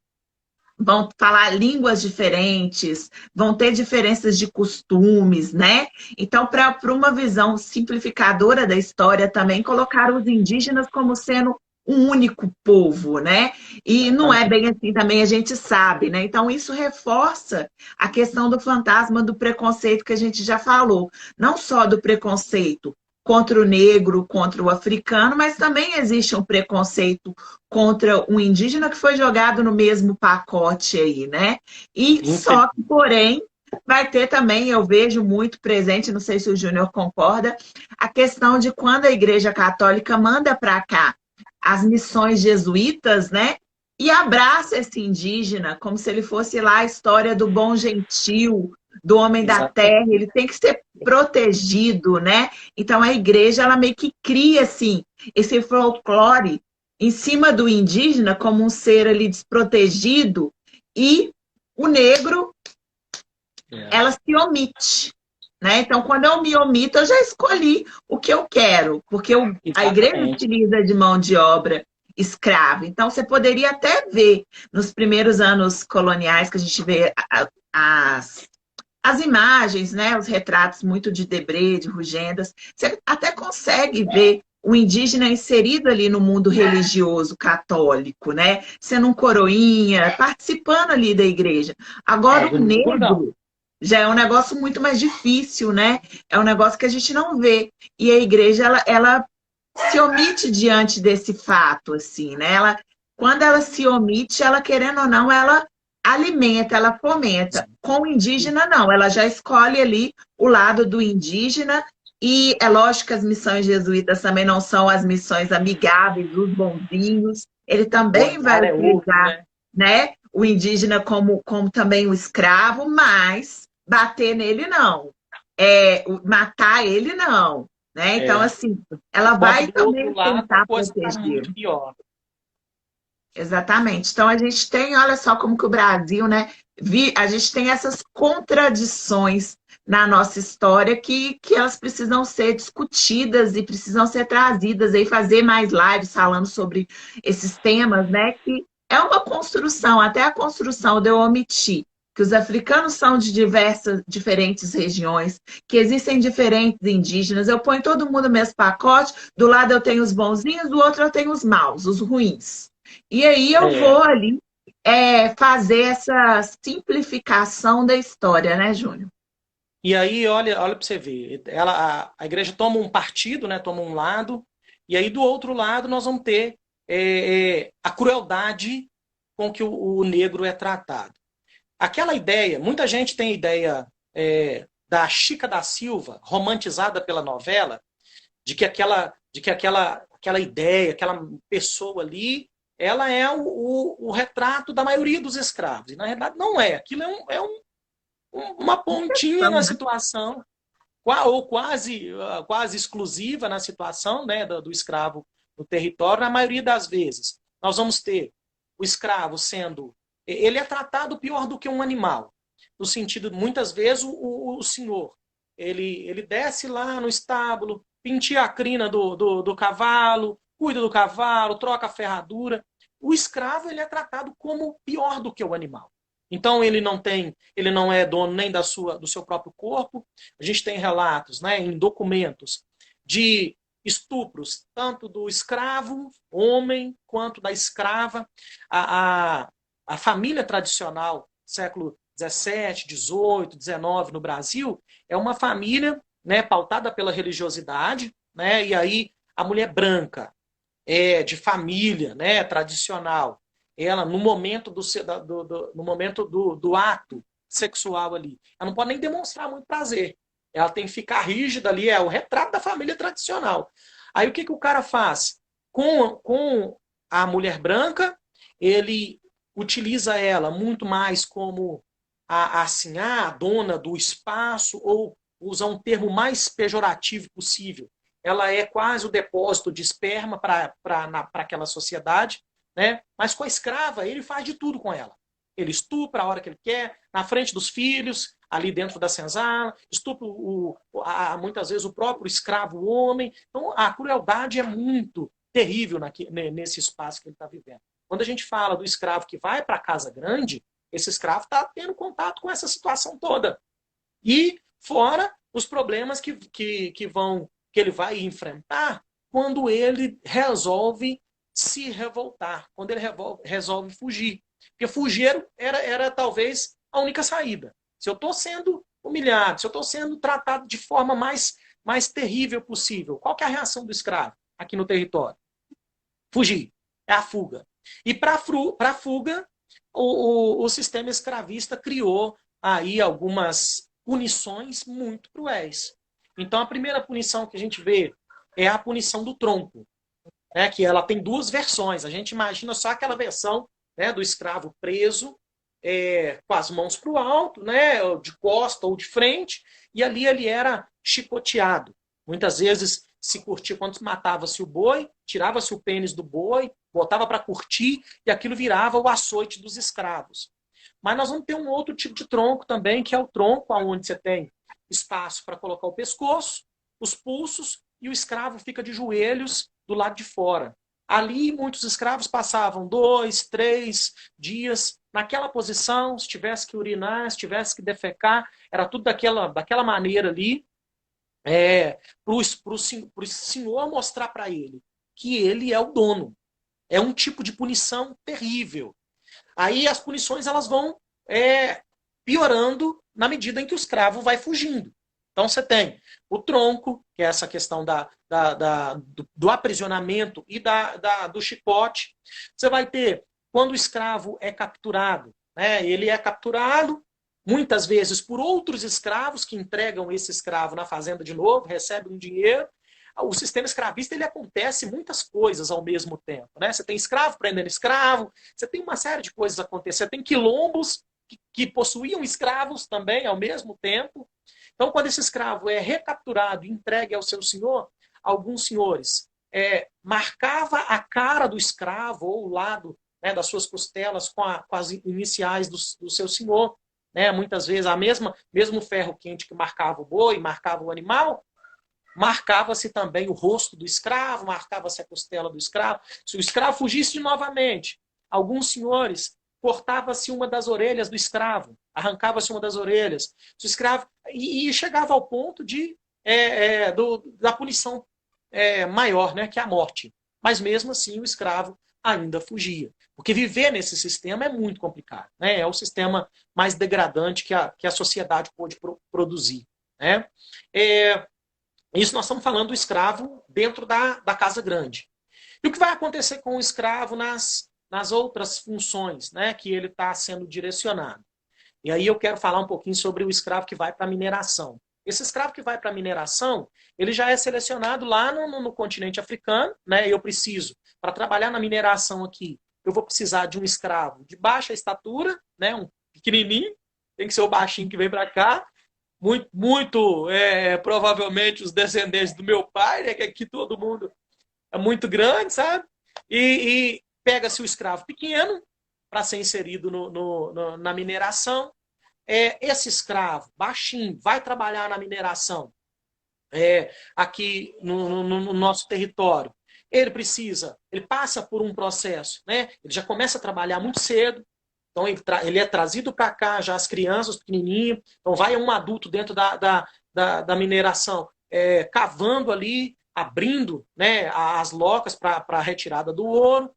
Speaker 1: vão falar línguas diferentes, vão ter diferenças de costumes, né? Então, para uma visão simplificadora da história, também colocar os indígenas como sendo um único povo, né? E não é
Speaker 2: Exatamente.
Speaker 1: bem assim também, a gente sabe, né? Então, isso reforça a questão do fantasma do preconceito que a gente já falou. Não só do preconceito contra o negro, contra o africano, mas também existe um preconceito contra um indígena que foi jogado no mesmo pacote aí, né? E
Speaker 2: Infel-
Speaker 1: só que, porém, vai ter também, eu vejo muito presente, não sei se o Júnior concorda, a questão de quando a Igreja Católica manda para cá as missões jesuítas, né? E abraça esse indígena como se ele fosse lá a história do bom gentil, do homem da
Speaker 2: Exatamente.
Speaker 1: terra, ele tem que ser protegido, né? Então a igreja ela meio que cria assim esse folclore em cima do indígena como um ser ali desprotegido e o negro
Speaker 2: É.
Speaker 1: ela se omite, né? Então, quando eu me omito, eu já escolhi o que eu quero, porque a igreja
Speaker 2: Exatamente.
Speaker 1: utiliza de mão de obra escrava. Então, você poderia até ver nos primeiros anos coloniais que a gente vê as imagens, né, os retratos muito de Debré, de Rugendas, você até consegue ver o indígena inserido ali no mundo religioso católico, né? Sendo um coroinha, participando ali da igreja. Agora, o
Speaker 2: Do negro, não.
Speaker 1: negro já é um negócio muito mais difícil, né? É um negócio que a gente não vê. E a igreja, ela se omite diante desse fato, assim, né? Quando ela se omite, ela, querendo ou não, ela alimenta, ela fomenta. Com o indígena, não. Ela já escolhe ali o lado do indígena e é lógico que as missões jesuítas também não são as missões amigáveis, os bonzinhos. Ele
Speaker 2: O
Speaker 1: também vai
Speaker 2: olhar é outro,
Speaker 1: utilizar,
Speaker 2: né?
Speaker 1: né, o indígena como também o escravo, mas bater nele não. Matar ele não. Né? Então,
Speaker 2: É.
Speaker 1: assim, ela
Speaker 2: Enquanto
Speaker 1: vai
Speaker 2: do outro
Speaker 1: também
Speaker 2: lado a
Speaker 1: tentar
Speaker 2: coisa está
Speaker 1: proteger.
Speaker 2: muito pior.
Speaker 1: Exatamente. Então a gente tem, olha só como que o Brasil, né? A gente tem essas contradições na nossa história que elas precisam ser discutidas e precisam ser trazidas aí, fazer mais lives falando sobre esses temas, né? Que é uma construção, até a construção de eu omitir que os africanos são de diversas, diferentes regiões, que existem diferentes indígenas. Eu ponho todo mundo no mesmo pacote, do lado eu tenho os bonzinhos, do outro eu tenho os maus, os ruins. E aí eu
Speaker 2: É.
Speaker 1: vou ali fazer essa simplificação da história, né, Júnior?
Speaker 2: E aí, olha para você ver, a igreja toma um partido, né, toma um lado, e aí do outro lado nós vamos ter a crueldade com que o negro é tratado. Aquela ideia, muita gente tem ideia da Chica da Silva, romantizada pela novela, de que aquela ideia, aquela pessoa ali, ela é o retrato da maioria dos escravos. E na realidade não é. Aquilo uma pontinha na
Speaker 1: Então, né?
Speaker 2: situação, ou quase exclusiva na situação, né, do escravo no território, na maioria das vezes. Nós vamos ter o escravo sendo. Ele é tratado pior do que um animal. No sentido, muitas vezes, o senhor ele desce lá no estábulo, penteia a crina do cavalo, cuida do cavalo, troca a ferradura. O escravo ele é tratado como pior do que o animal. Então ele não é dono nem do seu próprio corpo. A gente tem relatos, né, em documentos de estupros, tanto do escravo, homem, quanto da escrava. A, a, a família tradicional, século 17, 18, 19 no Brasil, é uma família, né, pautada pela religiosidade, né, e aí a mulher branca, de família, né, tradicional, ela no momento no momento do ato sexual ali, ela não pode nem demonstrar muito prazer. Ela tem que ficar rígida ali, é o retrato da família tradicional. Aí o que, que o cara faz? Com a mulher branca, ele utiliza ela muito mais como assim, a dona do espaço, ou usar um termo mais pejorativo possível. Ela é quase o depósito de esperma para aquela sociedade, né? Mas com a escrava, ele faz de tudo com ela. Ele estupra a hora que ele quer, na frente dos filhos, ali dentro da senzala, estupra muitas vezes o próprio escravo homem. Então, a crueldade é muito terrível nesse espaço que ele está vivendo. Quando a gente fala do escravo que vai para a casa grande, esse escravo está tendo contato com essa situação toda. E fora os problemas que ele vai enfrentar quando ele resolve se revoltar, quando ele resolve fugir. Porque fugir era talvez a única saída. Se eu estou sendo humilhado, se eu estou sendo tratado de forma mais terrível possível, qual que é a reação do escravo aqui no território? Fugir. É a fuga. E para a fuga, o sistema escravista criou aí algumas punições muito cruéis. Então, a primeira punição que a gente vê é a punição do tronco, né, que ela tem duas versões. A gente imagina só aquela versão, né, do escravo preso, com as mãos para o alto, né, de costa ou de frente, e ali ele era chicoteado. Muitas vezes se curtia quando matava-se o boi, tirava-se o pênis do boi, botava para curtir, e aquilo virava o açoite dos escravos. Mas nós vamos ter um outro tipo de tronco também, que é o tronco onde você tem espaço para colocar o pescoço, os pulsos, e o escravo fica de joelhos do lado de fora. Ali, muitos escravos passavam 2, 3 dias naquela posição, se tivesse que urinar, se tivesse que defecar, era tudo daquela maneira ali, para o senhor mostrar para ele que ele é o dono. É um tipo de punição terrível. Aí as punições elas vão piorando na medida em que o escravo vai fugindo. Então você tem o tronco, que é essa questão do aprisionamento e do chicote. Você vai ter, quando o escravo é capturado, né, ele é capturado muitas vezes por outros escravos que entregam esse escravo na fazenda de novo, recebem um dinheiro. O sistema escravista ele acontece muitas coisas ao mesmo tempo, né? Você tem escravo prendendo escravo, você tem uma série de coisas acontecendo, você tem quilombos que possuíam escravos também ao mesmo tempo. Então, quando esse escravo é recapturado e entregue ao seu senhor, alguns senhores marcava a cara do escravo ou o lado né, das suas costelas com as iniciais do seu senhor. Né? Muitas vezes, mesmo ferro quente que marcava o boi, marcava o animal, marcava-se também o rosto do escravo, marcava-se a costela do escravo. Se o escravo fugisse novamente, alguns senhores cortava-se uma das orelhas do escravo, arrancava-se uma das orelhas. Se o escravo e chegava ao ponto da punição maior, né, que é a morte. Mas mesmo assim o escravo ainda fugia. Porque viver nesse sistema é muito complicado. Né? É o sistema mais degradante que a sociedade pôde produzir. Né? Isso nós estamos falando do escravo dentro da casa grande. E o que vai acontecer com o escravo nas outras funções, né, que ele está sendo direcionado? E aí eu quero falar um pouquinho sobre o escravo que vai para a mineração. Esse escravo que vai para a mineração, ele já é selecionado lá no continente africano, né? Eu preciso, para trabalhar na mineração aqui, eu vou precisar de um escravo de baixa estatura, né? Um pequenininho, tem que ser o baixinho que vem para cá, muito provavelmente os descendentes do meu pai, né? Que aqui todo mundo é muito grande, sabe? E pega-se o escravo pequeno para ser inserido na mineração. Esse escravo, baixinho, vai trabalhar na mineração aqui no nosso território. Ele passa por um processo, né? Ele já começa a trabalhar muito cedo, então ele é trazido para cá, já as crianças pequenininhos, então vai um adulto dentro da mineração, cavando ali, abrindo, né, as locas para a retirada do ouro,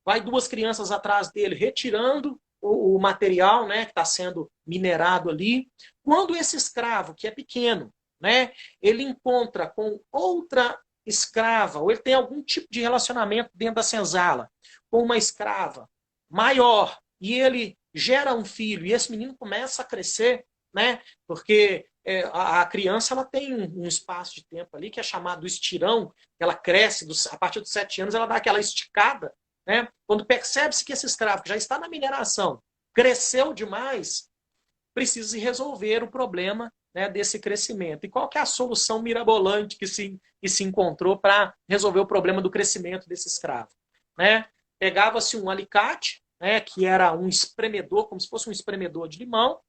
Speaker 2: vai duas crianças atrás dele retirando o material, né, que está sendo minerado ali. Quando esse escravo, que é pequeno, né, ele encontra com outra escrava, ou ele tem algum tipo de relacionamento dentro da senzala com uma escrava maior, e ele gera um filho, e esse menino começa a crescer, né, porque a criança ela tem um espaço de tempo ali que é chamado estirão, ela cresce, a partir dos 7 anos ela dá aquela esticada, né? Quando percebe-se que esse escravo que já está na mineração cresceu demais, precisa resolver o problema, né, desse crescimento. E qual que é a solução mirabolante que se encontrou para resolver o problema do crescimento desse escravo? Né? Pegava-se um alicate, né, que era um espremedor, como se fosse um espremedor de limão,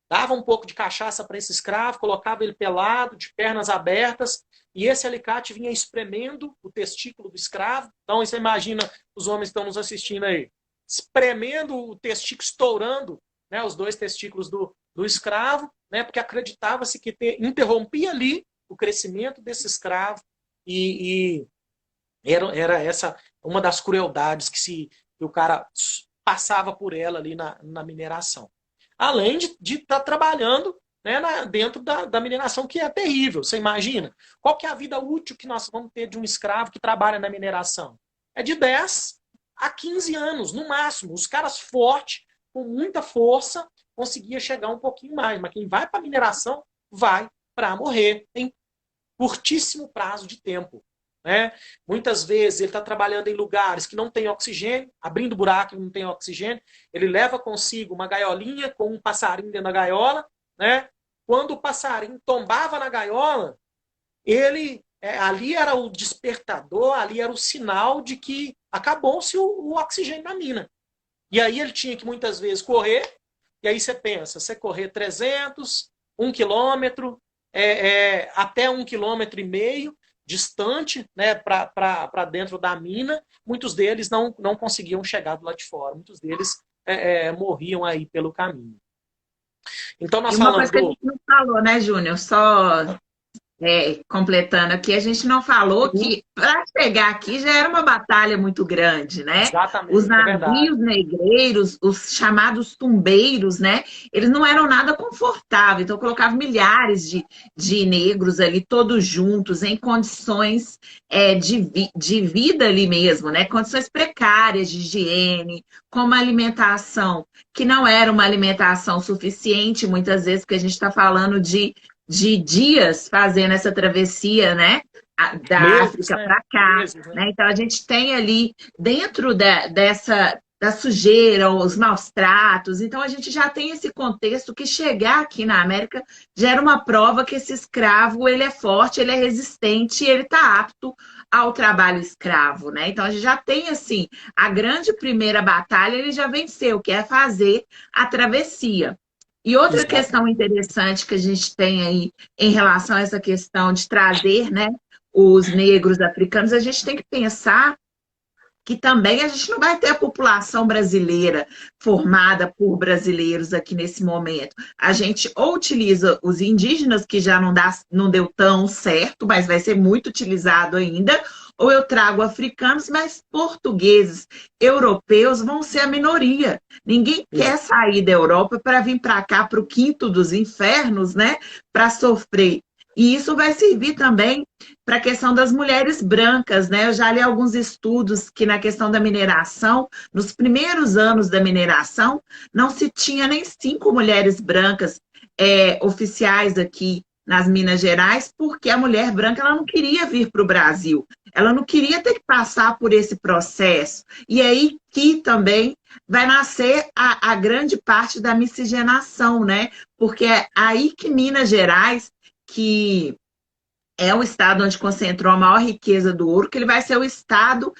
Speaker 2: dava um pouco de cachaça para esse escravo, colocava ele pelado, de pernas abertas, e esse alicate vinha espremendo o testículo do escravo. Então, você imagina os homens que estão nos assistindo aí, espremendo o testículo, estourando, né, os 2 testículos do escravo, né, porque acreditava-se que interrompia ali o crescimento desse escravo, e era essa uma das crueldades que o cara passava por ela ali na mineração. Além de estar trabalhando, né, dentro da mineração, que é terrível. Você imagina? Qual que é a vida útil que nós vamos ter de um escravo que trabalha na mineração? É de 10 a 15 anos, no máximo. Os caras fortes, com muita força, conseguia chegar um pouquinho mais. Mas quem vai para a mineração, vai para morrer em curtíssimo prazo de tempo. Né? Muitas vezes ele está trabalhando em lugares que não tem oxigênio, abrindo buraco que não tem oxigênio, ele leva consigo uma gaiolinha com um passarinho dentro da gaiola, né? Quando o passarinho tombava na gaiola, ali era o despertador, ali era o sinal de que acabou-se o oxigênio na mina. E aí ele tinha que muitas vezes correr, e aí você pensa, você correr 300, 1 quilômetro, até 1,5 quilômetros, distante, né, para dentro da mina, muitos deles não conseguiam chegar do lado de fora, muitos deles morriam aí pelo caminho. Então nós
Speaker 1: E uma
Speaker 2: falamos
Speaker 1: coisa que a gente não falou, né, Júnior? Só completando aqui, a gente não falou que para chegar aqui já era uma batalha muito grande, né?
Speaker 2: Exatamente,
Speaker 1: Os navios negreiros, os chamados tumbeiros, né? Eles não eram nada confortáveis, então colocavam milhares de negros ali, todos juntos, em condições de vida ali mesmo, né? Condições precárias de higiene, com uma alimentação que não era uma alimentação suficiente, muitas vezes, porque a gente está falando de dias fazendo essa travessia, né, da África para cá, né? Então a gente tem ali dentro da sujeira, os maus tratos, então a gente já tem esse contexto que chegar aqui na América já era uma prova que esse escravo ele é forte, ele é resistente, ele está apto ao trabalho escravo, né? Então a gente já tem assim, a grande primeira batalha ele já venceu, que é fazer a travessia. E outra
Speaker 2: Exato.
Speaker 1: questão interessante que a gente tem aí em relação a essa questão de trazer, né, os negros africanos, a gente tem que pensar que também a gente não vai ter a população brasileira formada por brasileiros aqui nesse momento. A gente ou utiliza os indígenas, que já não deu tão certo, mas vai ser muito utilizado ainda, ou eu trago africanos, mas portugueses, europeus vão ser a minoria. Ninguém quer
Speaker 2: Exato.
Speaker 1: sair da Europa para vir para cá, para o quinto dos infernos, né? Para sofrer. E isso vai servir também para a questão das mulheres brancas, né? Eu já li alguns estudos que na questão da mineração, nos primeiros anos da mineração, não se tinha nem 5 mulheres brancas oficiais aqui nas Minas Gerais, porque a mulher branca ela não queria vir para o Brasil, ela não queria ter que passar por esse processo. E aí que também vai nascer a grande parte da miscigenação, né? Porque é aí que Minas Gerais, que é o estado onde concentrou a maior riqueza do ouro, que ele vai ser o estado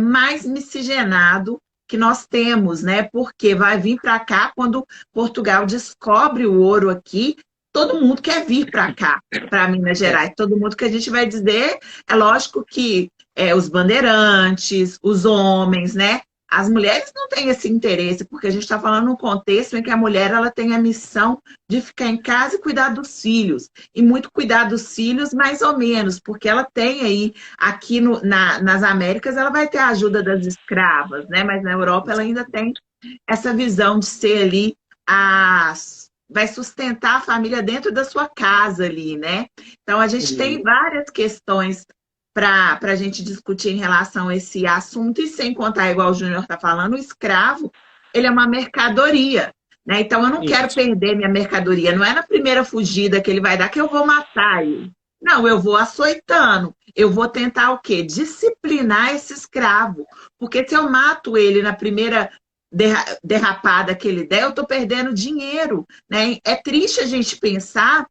Speaker 1: mais miscigenado que nós temos, né? Porque vai vir para cá quando Portugal descobre o ouro aqui, todo mundo quer vir para cá, para Minas
Speaker 2: É.
Speaker 1: Gerais. Todo mundo que a gente vai dizer, é lógico que os bandeirantes, os homens, né? As mulheres não têm esse interesse, porque a gente está falando num contexto em que a mulher ela tem a missão de ficar em casa e cuidar dos filhos e muito cuidar dos filhos, mais ou menos, porque ela tem aí, aqui nas Américas, ela vai ter a ajuda das escravas, né? Mas na Europa ela ainda tem essa visão de ser ali vai sustentar a família dentro da sua casa ali, né? Então a gente tem várias questões para a gente discutir em relação a esse assunto, e sem contar, igual o Júnior está falando, o escravo, ele é uma mercadoria. Né? Então, eu não quero
Speaker 2: Isso.
Speaker 1: perder minha mercadoria. Não é na primeira fugida que ele vai dar que eu vou matar ele. Não, eu vou açoitando. Eu vou tentar o quê? Disciplinar esse escravo. Porque se eu mato ele na primeira derrapada que ele der, eu estou perdendo dinheiro. Né? É triste a gente pensar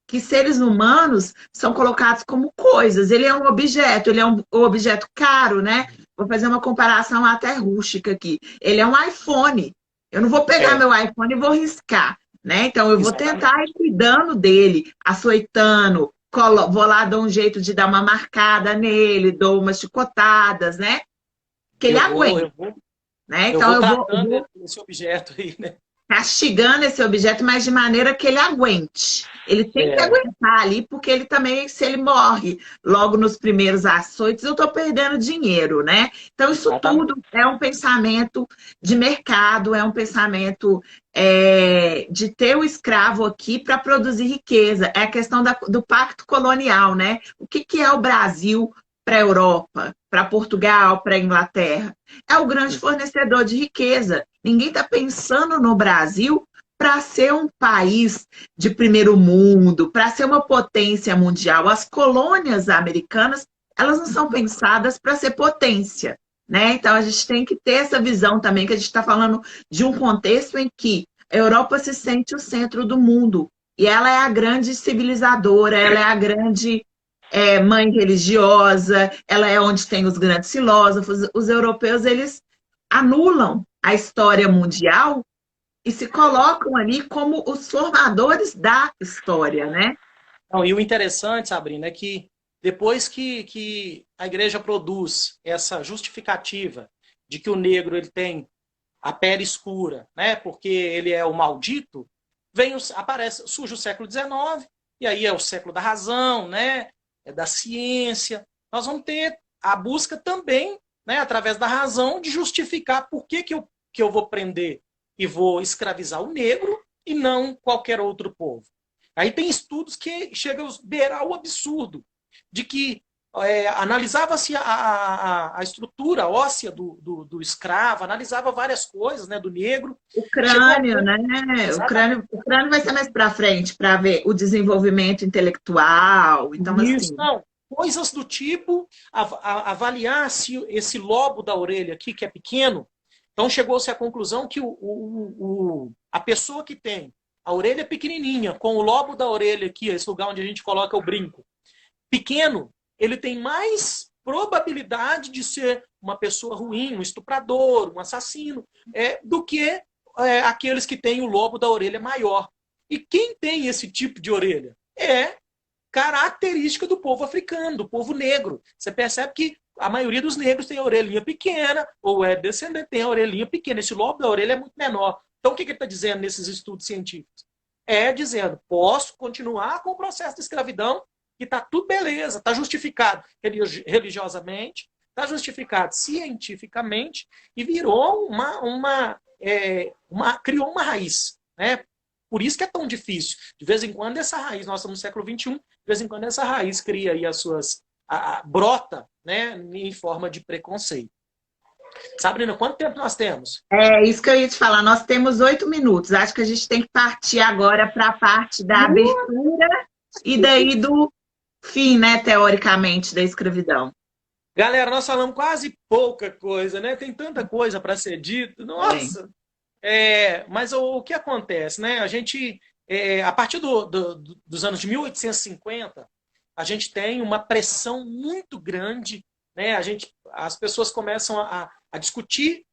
Speaker 1: que seres humanos são colocados como coisas. Ele é um objeto, ele é um objeto caro, né? Vou fazer uma comparação até rústica aqui. Ele é um iPhone. Eu não vou pegar
Speaker 2: É,
Speaker 1: meu iPhone e vou riscar, né? Então eu vou
Speaker 2: exatamente.
Speaker 1: tentar ir cuidando dele, açoitando, vou lá dar um jeito de dar uma marcada nele, dou umas chicotadas, né? Que ele
Speaker 2: Eu vou,
Speaker 1: aguenta,
Speaker 2: eu vou,
Speaker 1: né?
Speaker 2: eu
Speaker 1: Então
Speaker 2: vou
Speaker 1: eu
Speaker 2: tratando
Speaker 1: vou
Speaker 2: esse objeto aí, né?
Speaker 1: castigando esse objeto, mas de maneira que ele aguente. Ele tem que
Speaker 2: É,
Speaker 1: aguentar ali, porque ele também, se ele morre logo nos primeiros açoites, eu estou perdendo dinheiro, né? Então, isso
Speaker 2: exatamente.
Speaker 1: tudo é um pensamento de mercado, é um pensamento de ter o escravo aqui para produzir riqueza. É a questão do pacto colonial, né? O que é o Brasil para a Europa, para Portugal, para a Inglaterra? É o grande fornecedor de riqueza. Ninguém está pensando no Brasil para ser um país de primeiro mundo, para ser uma potência mundial. As colônias americanas, elas não são pensadas para ser potência, né? Então a gente tem que ter essa visão também que a gente está falando de um contexto em que a Europa se sente o centro do mundo e ela é a grande civilizadora, ela é a grande mãe religiosa, ela é onde tem os grandes filósofos. Os europeus, eles anulam a história mundial e se colocam ali como os formadores da história, né?
Speaker 2: Não, e o interessante, Sabrina, é que depois que a igreja produz essa justificativa de que o negro ele tem a pele escura, né, porque ele é o maldito, surge o século XIX, e aí é o século da razão, né, da ciência. Nós vamos ter a busca também, né, através da razão, de justificar por que eu vou prender e vou escravizar o negro e não qualquer outro povo. Aí tem estudos que chegam a beirar o absurdo, de que analisava-se a estrutura óssea do escravo, analisava várias coisas, né, do negro.
Speaker 1: O
Speaker 2: Chegou ao
Speaker 1: crânio,
Speaker 2: ponto,
Speaker 1: né?
Speaker 2: exatamente,
Speaker 1: O crânio vai ser mais para frente para ver o desenvolvimento intelectual. Então,
Speaker 2: isso,
Speaker 1: assim,
Speaker 2: não, coisas do tipo, avaliar se esse lobo da orelha aqui, que é pequeno, então chegou-se à conclusão que a pessoa que tem a orelha pequenininha, com o lobo da orelha aqui, esse lugar onde a gente coloca o brinco, pequeno, ele tem mais probabilidade de ser uma pessoa ruim, um estuprador, um assassino, do que aqueles que têm o lobo da orelha maior. E quem tem esse tipo de orelha? É característica do povo africano, do povo negro. Você percebe que a maioria dos negros tem a orelhinha pequena, ou é descendente, tem a orelhinha pequena. Esse lobo da orelha é muito menor. Então, o que ele está dizendo nesses estudos científicos? Dizendo, posso continuar com o processo de escravidão, que está tudo beleza, está justificado religiosamente, está justificado cientificamente, e virou criou uma raiz, né? Por isso que é tão difícil. De vez em quando essa raiz, nós estamos no século XXI, de vez em quando essa raiz cria aí brota, né, em forma de preconceito. Sabrina, quanto tempo nós temos?
Speaker 1: É isso que eu ia te falar. Nós temos 8 minutos. Acho que a gente tem que partir agora para a parte da abertura e daí do fim, né, teoricamente, da escravidão.
Speaker 2: Galera, nós falamos quase pouca coisa, né? Tem tanta coisa para ser dito. Nossa! Mas o que acontece, né? A gente, a partir dos anos de 1850, a gente tem uma pressão muito grande, né? As pessoas começam a discutir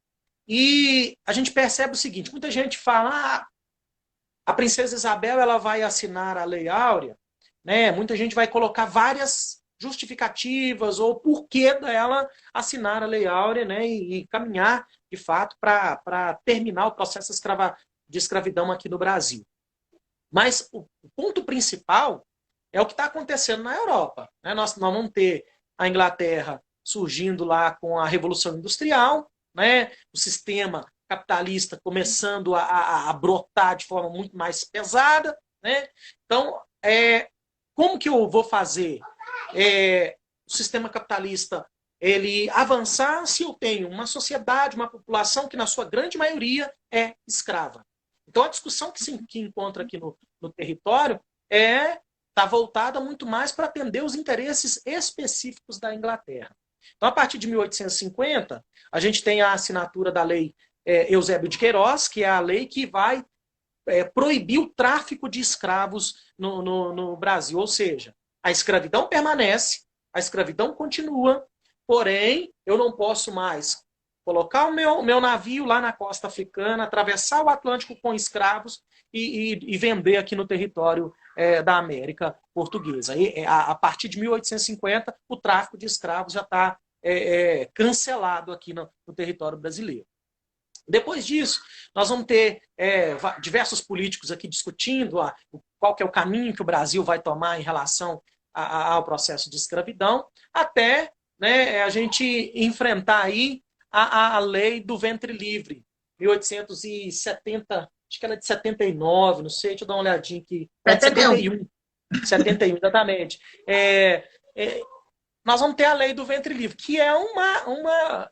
Speaker 2: e a gente percebe o seguinte: muita gente fala, a princesa Isabel ela vai assinar a Lei Áurea, né? Muita gente vai colocar várias justificativas ou porquê dela assinar a Lei Áurea, né? E caminhar de fato, para terminar o processo de escravidão aqui no Brasil. Mas o ponto principal é o que está acontecendo na Europa, né? Nós vamos ter a Inglaterra surgindo lá com a Revolução Industrial, né? O sistema capitalista começando a brotar de forma muito mais pesada, né? Então, como que eu vou fazer o sistema capitalista ele avançar se eu tenho uma sociedade, uma população que na sua grande maioria é escrava? Então a discussão que se encontra aqui no território está voltada muito mais para atender os interesses específicos da Inglaterra. Então, a partir de 1850, a gente tem a assinatura da lei Eusébio de Queiroz, que é a lei que vai proibir o tráfico de escravos no Brasil. Ou seja, a escravidão permanece, a escravidão continua, porém, eu não posso mais colocar o meu navio lá na costa africana, atravessar o Atlântico com escravos e vender aqui no território da América Portuguesa. A partir de 1850, o tráfico de escravos já está cancelado aqui no território brasileiro. Depois disso, nós vamos ter diversos políticos aqui discutindo qual que é o caminho que o Brasil vai tomar em relação ao processo de escravidão, até, né, a gente enfrentar aí a lei do ventre livre, 1870, acho que era de 79, não sei, deixa eu dar uma olhadinha aqui. 71, exatamente. Nós vamos ter a lei do ventre livre, que é uma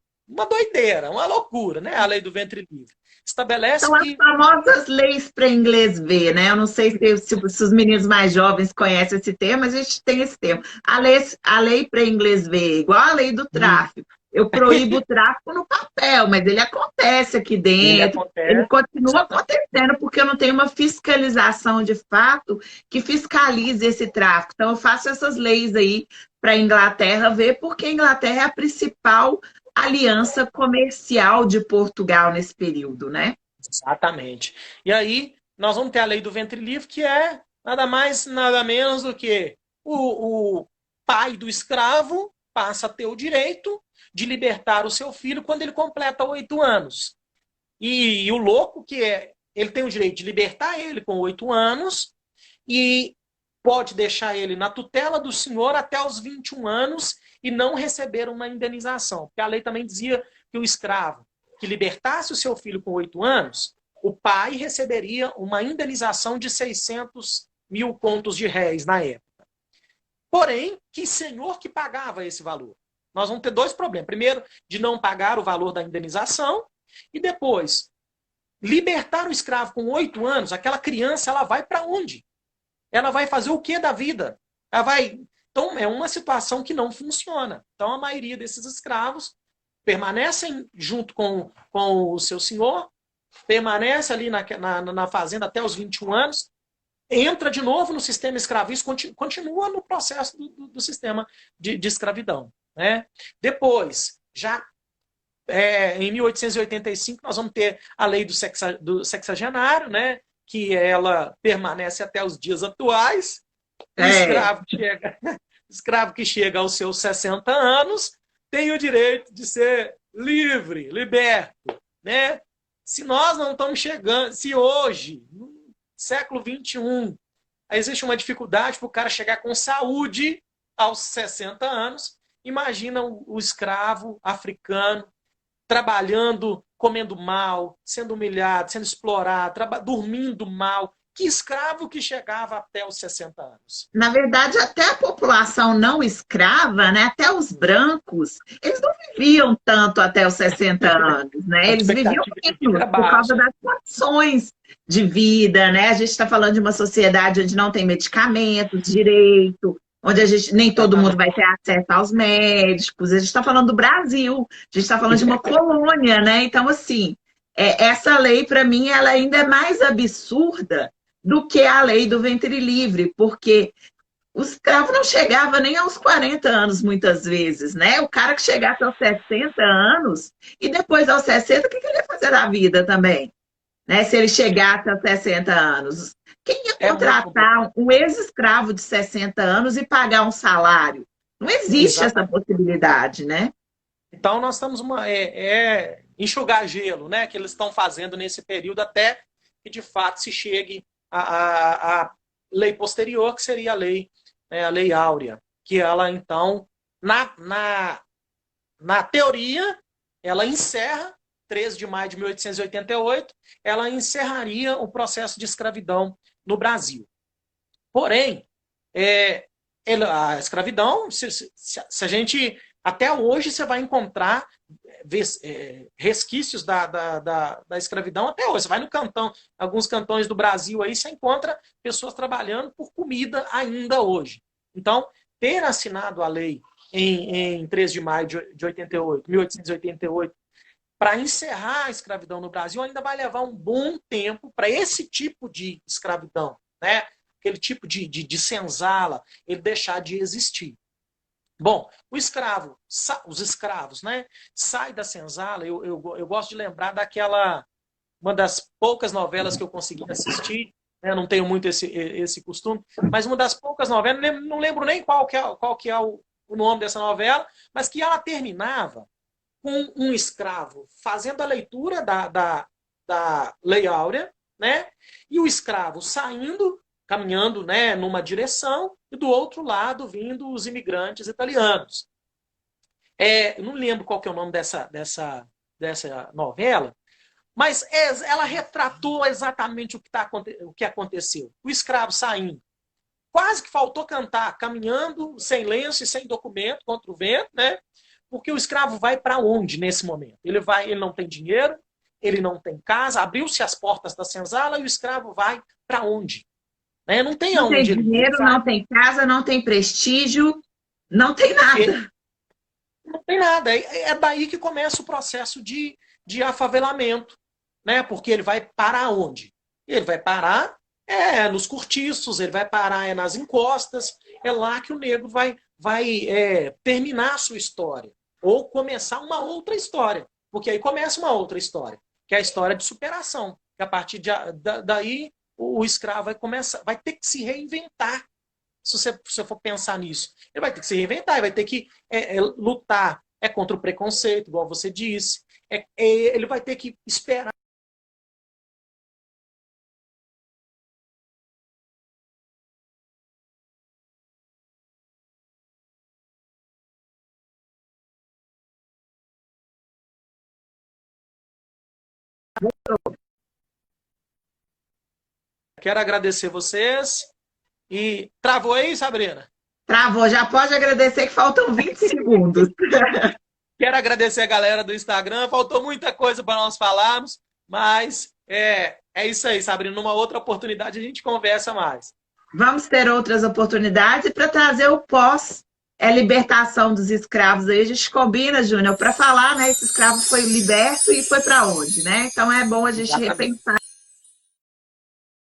Speaker 2: doideira, uma loucura, né? A lei do ventre livre. Estabelece
Speaker 1: São as famosas leis para inglês ver, né? Eu não sei se os meninos mais jovens conhecem esse termo, mas a gente tem esse termo. A lei para inglês ver, igual a lei do tráfico. Eu proíbo o tráfico no papel, mas ele acontece aqui dentro, ele continua acontecendo, porque eu não tenho uma fiscalização de fato que fiscalize esse tráfico. Então, eu faço essas leis aí para a Inglaterra ver, porque a Inglaterra é a principal aliança comercial de Portugal nesse período, né?
Speaker 2: Exatamente. E aí, nós vamos ter a lei do ventre livre, que é nada mais, nada menos do que o pai do escravo passa a ter o direito de libertar o seu filho quando ele completa 8 anos. E o louco ele tem o direito de libertar ele com 8 anos e pode deixar ele na tutela do senhor até os 21 anos e não receber uma indenização. Porque a lei também dizia que o escravo que libertasse o seu filho com 8 anos, o pai receberia uma indenização de 600 mil contos de réis na época. Porém, que senhor que pagava esse valor? Nós vamos ter 2 problemas. Primeiro, de não pagar o valor da indenização e depois, libertar o escravo com 8 anos, aquela criança ela vai para onde? Ela vai fazer o que da vida? Ela vai... Então, é uma situação que não funciona. Então, a maioria desses escravos permanecem junto com o seu senhor, permanece ali na fazenda até os 21 anos, entra de novo no sistema escravista, continua no processo do sistema de escravidão. né? Depois, já em 1885, nós vamos ter a lei do sexagenário, né? Que ela permanece até os dias atuais. O escravo que chega aos seus 60 anos tem o direito de ser livre, liberto, né? Se nós não estamos chegando, se hoje, no século XXI, existe uma dificuldade para o cara chegar com saúde aos 60 anos, imagina o escravo africano trabalhando, comendo mal, sendo humilhado, sendo explorado, dormindo mal. Que escravo que chegava até os 60 anos?
Speaker 1: Na verdade, até a população não escrava, né, até os brancos, eles não viviam tanto até os 60 anos, né? Eles viviam menos por causa das condições de vida, né? A gente está falando de uma sociedade onde não tem medicamentos direito, onde nem todo mundo vai ter acesso aos médicos. A gente está falando do Brasil, a gente está falando de uma colônia, né? Então, assim, essa lei, para mim, ela ainda é mais absurda do que a lei do ventre livre, porque o escravo não chegava nem aos 40 anos, muitas vezes, né? O cara que chegasse aos 60 anos, e depois aos 60, o que ele ia fazer da vida também? Né? Se ele chegasse aos 60 anos. Quem ia contratar um ex-escravo de 60 anos e pagar um salário? Não existe essa possibilidade, né?
Speaker 2: Então, nós estamos enxugar gelo, né? Que eles estão fazendo nesse período até que, de fato, se chegue a lei posterior, que seria a lei áurea, que ela, então, na teoria, ela encerra, 13 de maio de 1888, ela encerraria o processo de escravidão no Brasil. Porém, a escravidão, se a gente... Até hoje você vai encontrar resquícios da escravidão até hoje. Você vai no cantão, alguns cantões do Brasil aí, você encontra pessoas trabalhando por comida ainda hoje. Então, ter assinado a lei em 13 de maio de 1888, para encerrar a escravidão no Brasil, ainda vai levar um bom tempo para esse tipo de escravidão, né? Aquele tipo de senzala, ele deixar de existir. Bom, os escravos, né, saem da senzala. Eu gosto de lembrar uma das poucas novelas que eu consegui assistir, né, não tenho muito esse costume, mas uma das poucas novelas, não lembro nem qual que é o nome dessa novela, mas que ela terminava com um escravo fazendo a leitura da Lei Áurea, né, e o escravo saindo, caminhando, né, numa direção, e do outro lado vindo os imigrantes italianos. Eu não lembro qual que é o nome dessa novela, mas ela retratou exatamente o que aconteceu. O escravo saindo. Quase que faltou cantar, caminhando sem lenço e sem documento, contra o vento, né? Porque o escravo vai para onde nesse momento? Ele não tem dinheiro, ele não tem casa, abriu-se as portas da senzala e o escravo vai para onde? Né? Não tem
Speaker 1: aonde. Não tem dinheiro, não tem casa, não tem prestígio, não tem nada.
Speaker 2: Não tem nada. É daí que começa o processo de afavelamento. Né? Porque ele vai parar onde? Ele vai parar nos cortiços, ele vai parar nas encostas. É lá que o negro vai terminar a sua história. Ou começar uma outra história. Porque aí começa uma outra história, que é a história de superação. Que a partir daí o escravo vai ter que se reinventar. Se você for pensar nisso, ele vai ter que se reinventar, ele vai ter que lutar contra o preconceito, igual você disse. Ele vai ter que esperar. Quero agradecer vocês. E travou aí, Sabrina?
Speaker 1: Travou, já pode agradecer que faltam 20 segundos.
Speaker 2: Quero agradecer a galera do Instagram, faltou muita coisa para nós falarmos, mas é isso aí, Sabrina. Numa outra oportunidade a gente conversa mais.
Speaker 1: Vamos ter outras oportunidades para trazer o pós-libertação dos escravos. Aí a gente combina, Júnior, para falar, né? Esse escravo foi liberto e foi para onde, né? Então é bom a gente repensar